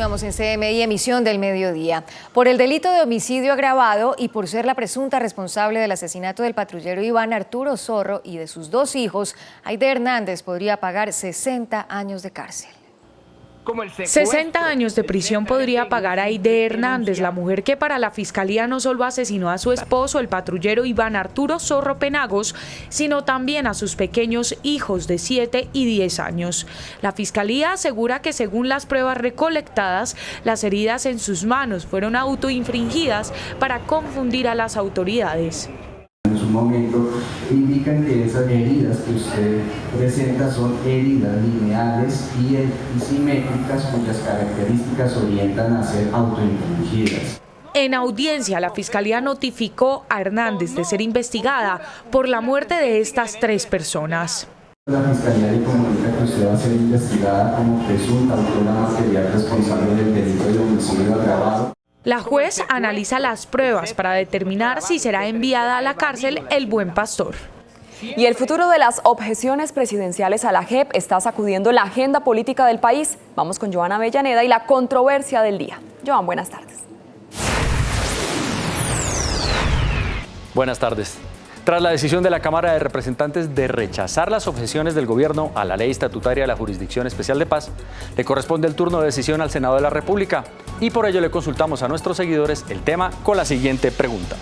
[SPEAKER 2] Continuamos en CMI, emisión del mediodía. Por el delito de homicidio agravado y por ser la presunta responsable del asesinato del patrullero Iván Arturo Zorro y de sus 2 hijos, Aide Hernández podría pagar 60 años de cárcel.
[SPEAKER 6] 60 años de prisión podría pagar Aide Hernández, la mujer que para la fiscalía no solo asesinó a su esposo, el patrullero Iván Arturo Zorro Penagos, sino también a sus pequeños hijos de 7 y 10 años. La fiscalía asegura que según las pruebas recolectadas, las heridas en sus manos fueron autoinfringidas para confundir a las autoridades.
[SPEAKER 7] En su momento indican que esas heridas que usted presenta son heridas lineales y simétricas cuyas características orientan a ser autoinfligidas.
[SPEAKER 6] En audiencia, la Fiscalía notificó a Hernández de ser investigada por la muerte de estas 3 personas.
[SPEAKER 7] La Fiscalía le comunica que usted va a ser investigada como presunta autora material responsable del delito de homicidio agravado.
[SPEAKER 6] La juez analiza las pruebas para determinar si será enviada a la cárcel el Buen Pastor.
[SPEAKER 3] Y el futuro de las objeciones presidenciales a la JEP está sacudiendo la agenda política del país. Vamos con Joana Avellaneda y la controversia del día. Joan, buenas tardes.
[SPEAKER 16] Buenas tardes. Tras la decisión de la Cámara de Representantes de rechazar las objeciones del gobierno a la ley estatutaria de la Jurisdicción Especial de Paz, le corresponde el turno de decisión al Senado de la República y por ello le consultamos a nuestros seguidores el tema con la siguiente pregunta.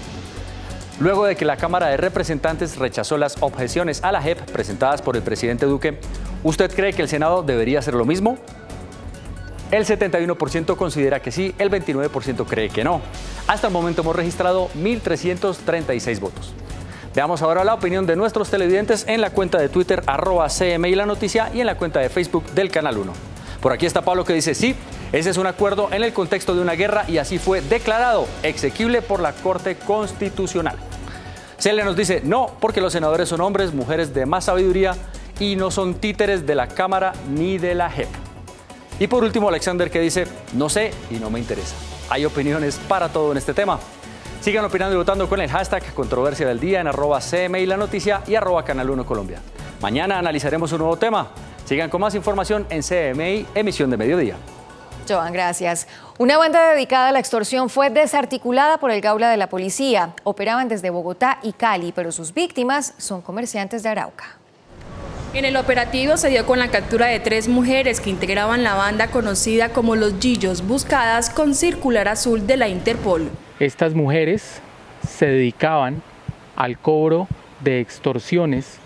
[SPEAKER 16] Luego de que la Cámara de Representantes rechazó las objeciones a la JEP presentadas por el presidente Duque, ¿usted cree que el Senado debería hacer lo mismo? El 71% considera que sí, el 29% cree que no. Hasta el momento hemos registrado 1.336 votos. Veamos ahora la opinión de nuestros televidentes en la cuenta de Twitter @CMI La Noticia y en la cuenta de Facebook del Canal 1. Por aquí está Pablo que dice sí, ese es un acuerdo en el contexto de una guerra y así fue declarado exequible por la Corte Constitucional. Celia nos dice no, porque los senadores son hombres, mujeres de más sabiduría y no son títeres de la Cámara ni de la JEP. Y por último Alexander que dice no sé y no me interesa. Hay opiniones para todo en este tema. Sigan opinando y votando con el hashtag Controversia del Día en @CMI La Noticia y @Canal 1 Colombia. Mañana analizaremos un nuevo tema. Sigan con más información en CMI, emisión de mediodía.
[SPEAKER 2] Joan, gracias. Una banda dedicada a la extorsión fue desarticulada por el Gaula de la policía. Operaban desde Bogotá y Cali, pero sus víctimas son comerciantes de Arauca.
[SPEAKER 17] En el operativo se dio con la captura de 3 mujeres que integraban la banda conocida como Los Gillos, buscadas con circular azul de la Interpol.
[SPEAKER 18] Estas mujeres se dedicaban al cobro de extorsiones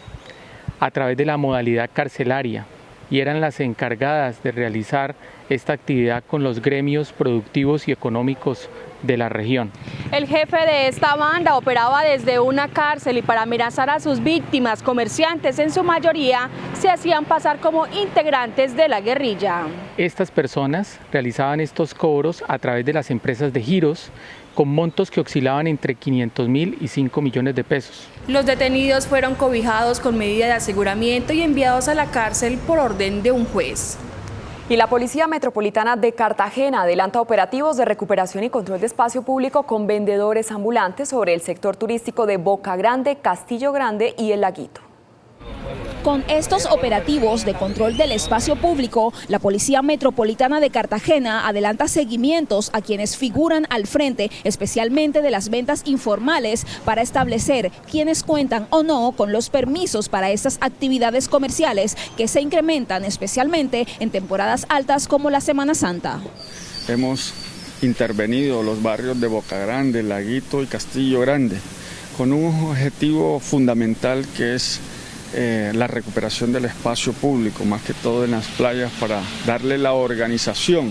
[SPEAKER 18] a través de la modalidad carcelaria y eran las encargadas de realizar esta actividad con los gremios productivos y económicos de la región.
[SPEAKER 11] El jefe de esta banda operaba desde una cárcel y para amenazar a sus víctimas, comerciantes en su mayoría, se hacían pasar como integrantes de la guerrilla.
[SPEAKER 18] Estas personas realizaban estos cobros a través de las empresas de giros con montos que oscilaban entre 500.000 y 5 millones de pesos.
[SPEAKER 17] Los detenidos fueron cobijados con medida de aseguramiento y enviados a la cárcel por orden de un juez.
[SPEAKER 3] Y la Policía Metropolitana de Cartagena adelanta operativos de recuperación y control de espacio público con vendedores ambulantes sobre el sector turístico de Boca Grande, Castillo Grande y El Laguito.
[SPEAKER 19] Con estos operativos de control del espacio público, la Policía Metropolitana de Cartagena adelanta seguimientos a quienes figuran al frente, especialmente de las ventas informales, para establecer quiénes cuentan o no con los permisos para estas actividades comerciales que se incrementan especialmente en temporadas altas como la Semana Santa.
[SPEAKER 20] Hemos intervenido los barrios de Boca Grande, Laguito y Castillo Grande con un objetivo fundamental que es la recuperación del espacio público, más que todo en las playas, para darle la organización.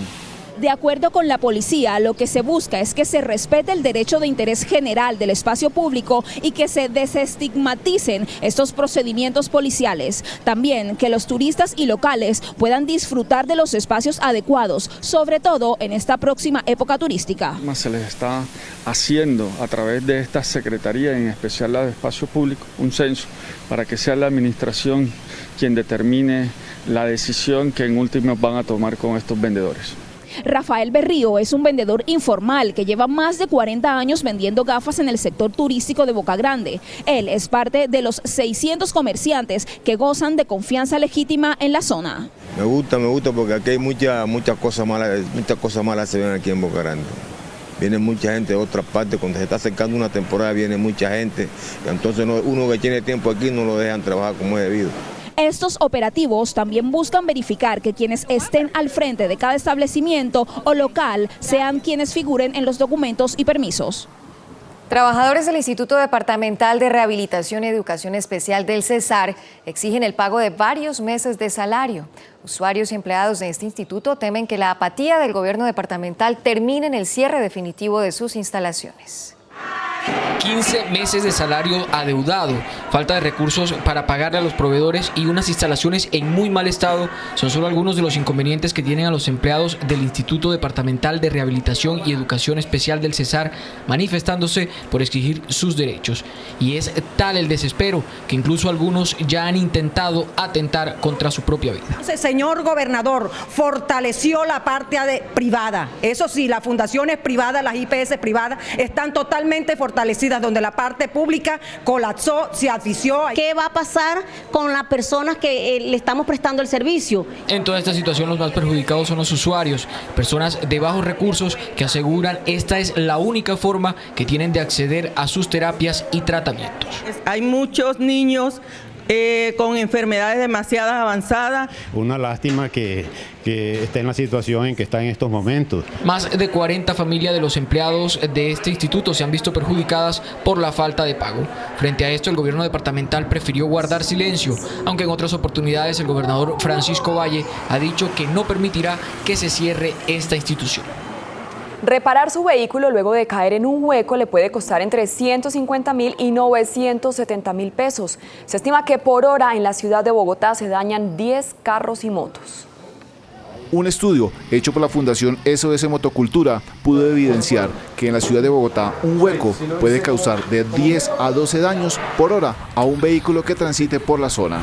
[SPEAKER 19] De acuerdo con la policía, lo que se busca es que se respete el derecho de interés general del espacio público y que se desestigmaticen estos procedimientos policiales. También que los turistas y locales puedan disfrutar de los espacios adecuados, sobre todo en esta próxima época turística.
[SPEAKER 20] Se les está haciendo a través de esta secretaría, en especial la de espacio público, un censo para que sea la administración quien determine la decisión que en último van a tomar con estos vendedores.
[SPEAKER 19] Rafael Berrío es un vendedor informal que lleva más de 40 años vendiendo gafas en el sector turístico de Boca Grande. Él es parte de los 600 comerciantes que gozan de confianza legítima en la zona.
[SPEAKER 4] Me gusta porque aquí hay muchas cosas malas se ven aquí en Boca Grande. Viene mucha gente de otras partes, cuando se está acercando una temporada viene mucha gente, y entonces uno que tiene tiempo aquí no lo dejan trabajar como es debido.
[SPEAKER 19] Estos operativos también buscan verificar que quienes estén al frente de cada establecimiento o local sean quienes figuren en los documentos y permisos.
[SPEAKER 2] Trabajadores del Instituto Departamental de Rehabilitación y Educación Especial del Cesar exigen el pago de varios meses de salario. Usuarios y empleados de este instituto temen que la apatía del gobierno departamental termine en el cierre definitivo de sus instalaciones.
[SPEAKER 21] 15 meses de salario adeudado, falta de recursos para pagarle a los proveedores y unas instalaciones en muy mal estado son solo algunos de los inconvenientes que tienen a los empleados del Instituto Departamental de Rehabilitación y Educación Especial del Cesar manifestándose por exigir sus derechos. Y es tal el desespero que incluso algunos ya han intentado atentar contra su propia vida.
[SPEAKER 22] Señor gobernador, fortaleció la parte privada. Eso sí, las fundaciones privadas, las IPS privadas están totalmente fortalecidas, donde la parte pública colapsó, se asfixió.
[SPEAKER 23] ¿Qué va a pasar con las personas que le estamos prestando el servicio?
[SPEAKER 21] En toda esta situación los más perjudicados son los usuarios, personas de bajos recursos que aseguran esta es la única forma que tienen de acceder a sus terapias y tratamientos.
[SPEAKER 22] Hay muchos niños con enfermedades demasiado avanzadas.
[SPEAKER 24] Una lástima que esté en la situación en que está en estos momentos.
[SPEAKER 21] Más de 40 familias de los empleados de este instituto se han visto perjudicadas por la falta de pago. Frente a esto, el gobierno departamental prefirió guardar silencio, aunque en otras oportunidades el gobernador Francisco Valle ha dicho que no permitirá que se cierre esta institución.
[SPEAKER 3] Reparar su vehículo luego de caer en un hueco le puede costar entre 150.000 y 970.000 pesos. Se estima que por hora en la ciudad de Bogotá se dañan 10 carros y motos.
[SPEAKER 25] Un estudio hecho por la Fundación SOS Motocultura pudo evidenciar que en la ciudad de Bogotá un hueco puede causar de 10 a 12 daños por hora a un vehículo que transite por la zona.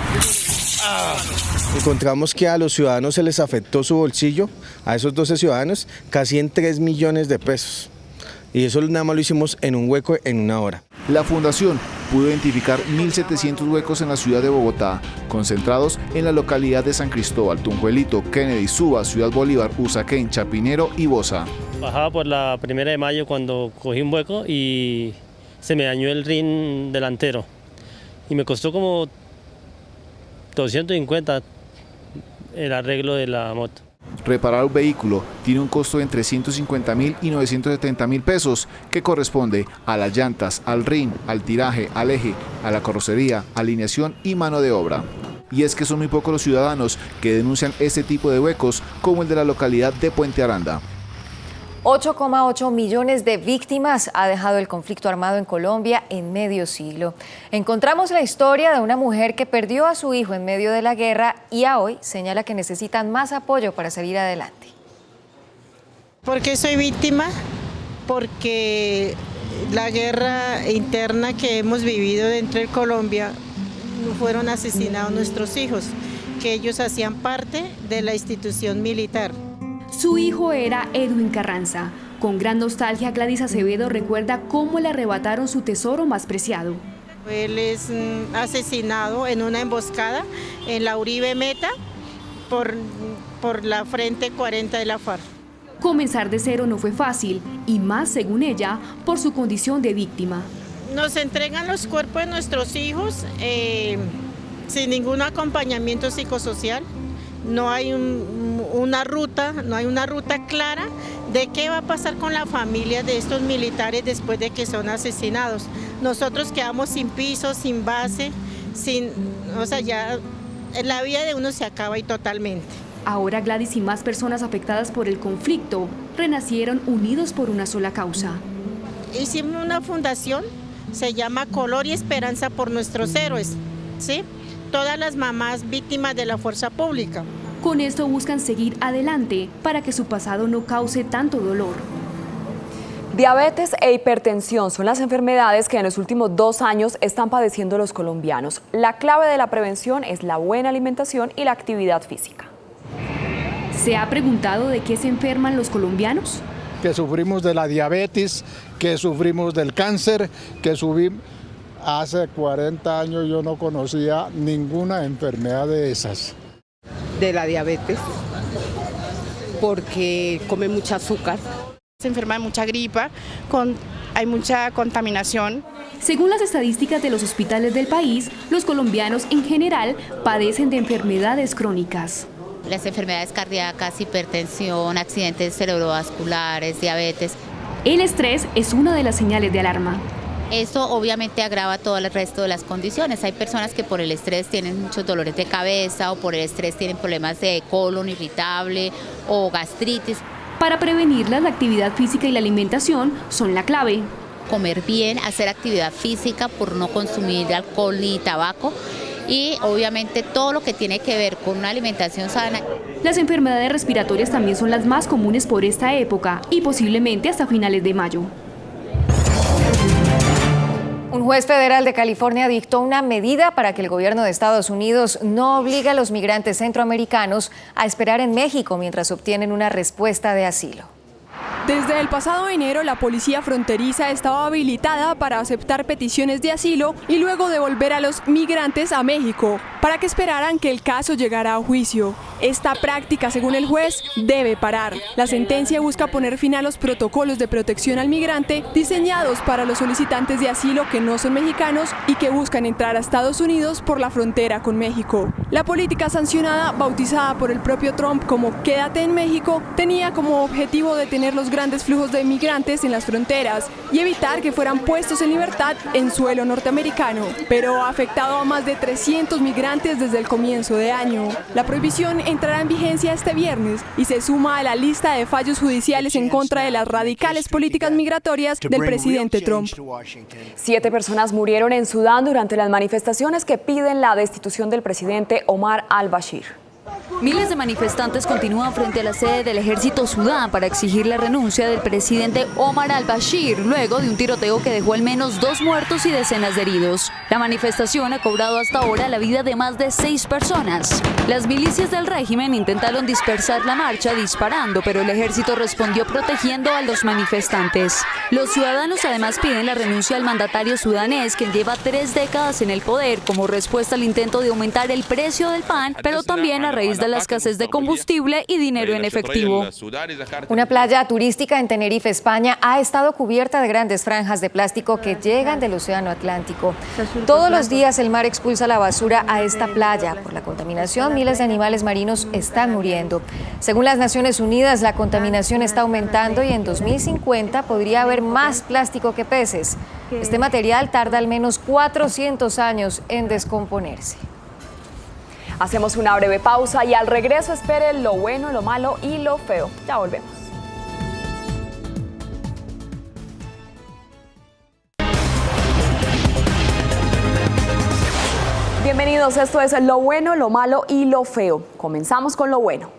[SPEAKER 26] Encontramos que a los ciudadanos se les afectó su bolsillo, a esos 12 ciudadanos, casi en 3 millones de pesos. Y eso nada más lo hicimos en un hueco en una hora.
[SPEAKER 25] La fundación pudo identificar 1.700 huecos en la ciudad de Bogotá, concentrados en la localidad de San Cristóbal, Tunjuelito, Kennedy, Suba, Ciudad Bolívar, Usaquén, Chapinero y Bosa.
[SPEAKER 27] Bajaba por la 1 de mayo cuando cogí un hueco y se me dañó el rin delantero. Y me costó como 250 el arreglo de la moto.
[SPEAKER 25] Reparar un vehículo tiene un costo de entre 150.000 y 970.000 pesos, que corresponde a las llantas, al rin, al tiraje, al eje, a la carrocería, alineación y mano de obra. Y es que son muy pocos los ciudadanos que denuncian este tipo de huecos, como el de la localidad de Puente Aranda.
[SPEAKER 2] 8,8 millones de víctimas ha dejado el conflicto armado en Colombia en medio siglo. Encontramos la historia de una mujer que perdió a su hijo en medio de la guerra y a hoy señala que necesitan más apoyo para salir adelante.
[SPEAKER 28] ¿Por qué soy víctima? Porque la guerra interna que hemos vivido dentro de Colombia, fueron asesinados nuestros hijos, que ellos hacían parte de la institución militar.
[SPEAKER 14] Su hijo era Edwin Carranza. Con gran nostalgia, Gladys Acevedo recuerda cómo le arrebataron su tesoro más preciado.
[SPEAKER 28] Él es asesinado en una emboscada en la Uribe Meta por la Frente 40 de la FARC.
[SPEAKER 14] Comenzar de cero no fue fácil, y más, según ella, por su condición de víctima.
[SPEAKER 28] Nos entregan los cuerpos de nuestros hijos sin ningún acompañamiento psicosocial. No hay una ruta clara de qué va a pasar con la familia de estos militares después de que son asesinados. Nosotros quedamos sin piso, sin base, ya la vida de uno se acaba y totalmente.
[SPEAKER 14] Ahora Gladys y más personas afectadas por el conflicto renacieron unidos por una sola causa.
[SPEAKER 28] Hicimos una fundación, se llama Color y Esperanza por Nuestros Héroes, ¿sí? Todas las mamás víctimas de la fuerza pública.
[SPEAKER 14] Con esto buscan seguir adelante para que su pasado no cause tanto dolor.
[SPEAKER 3] Diabetes e hipertensión son las enfermedades que en los últimos 2 años están padeciendo los colombianos. La clave de la prevención es la buena alimentación y la actividad física.
[SPEAKER 14] ¿Se ha preguntado de qué se enferman los colombianos?
[SPEAKER 1] Que sufrimos de la diabetes, que sufrimos del cáncer, que subimos. Hace 40 años yo no conocía ninguna enfermedad de esas.
[SPEAKER 5] De la diabetes, porque come mucho azúcar.
[SPEAKER 8] Se enferma de mucha gripa, hay mucha contaminación.
[SPEAKER 14] Según las estadísticas de los hospitales del país, los colombianos en general padecen de enfermedades crónicas.
[SPEAKER 9] Las enfermedades cardíacas, hipertensión, accidentes cerebrovasculares, diabetes.
[SPEAKER 14] El estrés es una de las señales de alarma.
[SPEAKER 9] Esto obviamente agrava todo el resto de las condiciones. Hay personas que por el estrés tienen muchos dolores de cabeza o por el estrés tienen problemas de colon irritable o gastritis.
[SPEAKER 14] Para prevenirlas, la actividad física y la alimentación son la clave.
[SPEAKER 9] Comer bien, hacer actividad física por no consumir alcohol ni tabaco y obviamente todo lo que tiene que ver con una alimentación sana.
[SPEAKER 14] Las enfermedades respiratorias también son las más comunes por esta época y posiblemente hasta finales de mayo.
[SPEAKER 2] Un juez federal de California dictó una medida para que el gobierno de Estados Unidos no obligue a los migrantes centroamericanos a esperar en México mientras obtienen una respuesta de asilo.
[SPEAKER 10] Desde el pasado enero, la policía fronteriza estaba habilitada para aceptar peticiones de asilo y luego devolver a los migrantes a México, para que esperaran que el caso llegara a juicio. Esta práctica, según el juez, debe parar. La sentencia busca poner fin a los protocolos de protección al migrante diseñados para los solicitantes de asilo que no son mexicanos y que buscan entrar a Estados Unidos por la frontera con México. La política sancionada, bautizada por el propio Trump como Quédate en México, tenía como objetivo detener los grandes flujos de migrantes en las fronteras y evitar que fueran puestos en libertad en suelo norteamericano, pero ha afectado a más de 300 migrantes desde el comienzo de año. La prohibición entrará en vigencia este viernes y se suma a la lista de fallos judiciales en contra de las radicales políticas migratorias del presidente Trump.
[SPEAKER 3] 7 personas murieron en Sudán durante las manifestaciones que piden la destitución del presidente Omar al-Bashir.
[SPEAKER 12] Miles de manifestantes continúan frente a la sede del ejército Sudán para exigir la renuncia del presidente Omar al-Bashir, luego de un tiroteo que dejó al menos 2 muertos y decenas de heridos. La manifestación ha cobrado hasta ahora la vida de más de 6 personas. Las milicias del régimen intentaron dispersar la marcha disparando, pero el ejército respondió protegiendo a los manifestantes. Los ciudadanos además piden la renuncia al mandatario sudanés, quien lleva 3 décadas en el poder, como respuesta al intento de aumentar el precio del pan, pero también a raíz de la escasez de combustible y dinero en efectivo.
[SPEAKER 2] Una playa turística en Tenerife, España, ha estado cubierta de grandes franjas de plástico que llegan del Océano Atlántico. Todos los días el mar expulsa la basura a esta playa. Por la contaminación, miles de animales marinos están muriendo. Según las Naciones Unidas, la contaminación está aumentando y en 2050 podría haber más plástico que peces. Este material tarda al menos 400 años en descomponerse.
[SPEAKER 3] Hacemos una breve pausa y al regreso espere lo bueno, lo malo y lo feo. Ya volvemos. Bienvenidos, esto es Lo Bueno, Lo Malo y Lo Feo. Comenzamos con lo bueno.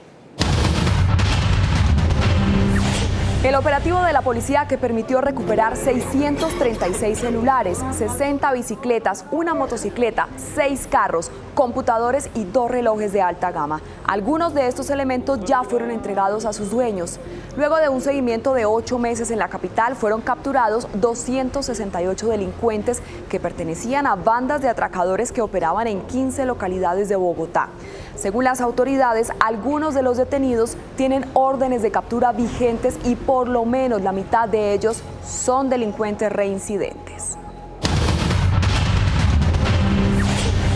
[SPEAKER 3] El operativo de la policía que permitió recuperar 636 celulares, 60 bicicletas, una motocicleta, 6 carros, computadores y 2 relojes de alta gama. Algunos de estos elementos ya fueron entregados a sus dueños. Luego de un seguimiento de 8 meses en la capital, fueron capturados 268 delincuentes que pertenecían a bandas de atracadores que operaban en 15 localidades de Bogotá. Según las autoridades, algunos de los detenidos tienen órdenes de captura vigentes y por lo menos la mitad de ellos son delincuentes reincidentes.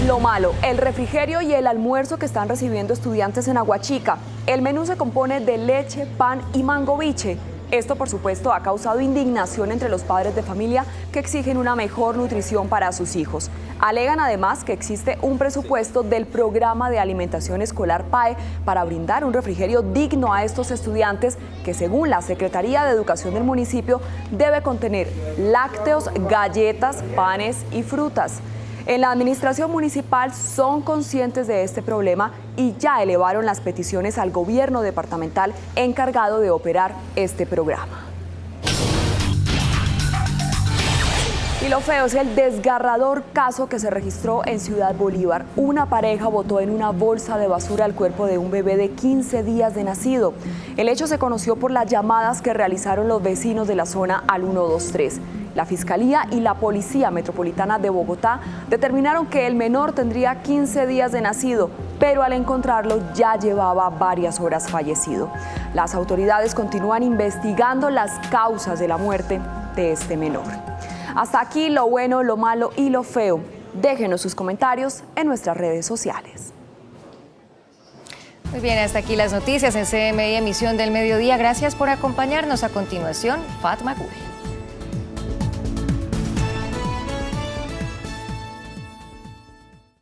[SPEAKER 3] Lo malo, el refrigerio y el almuerzo que están recibiendo estudiantes en Aguachica. El menú se compone de leche, pan y mangoviche. Esto, por supuesto, ha causado indignación entre los padres de familia que exigen una mejor nutrición para sus hijos. Alegan además que existe un presupuesto del programa de alimentación escolar PAE para brindar un refrigerio digno a estos estudiantes que, según la Secretaría de Educación del municipio, debe contener lácteos, galletas, panes y frutas. En la administración municipal son conscientes de este problema y ya elevaron las peticiones al gobierno departamental encargado de operar este programa. Y lo feo es el desgarrador caso que se registró en Ciudad Bolívar. Una pareja botó en una bolsa de basura el cuerpo de un bebé de 15 días de nacido. El hecho se conoció por las llamadas que realizaron los vecinos de la zona al 123. La Fiscalía y la Policía Metropolitana de Bogotá determinaron que el menor tendría 15 días de nacido, pero al encontrarlo ya llevaba varias horas fallecido. Las autoridades continúan investigando las causas de la muerte de este menor. Hasta aquí lo bueno, lo malo y lo feo. Déjenos sus comentarios en nuestras redes sociales.
[SPEAKER 2] Muy bien, hasta aquí las noticias en CMI Emisión del Mediodía. Gracias por acompañarnos. A continuación, Fatma Gul.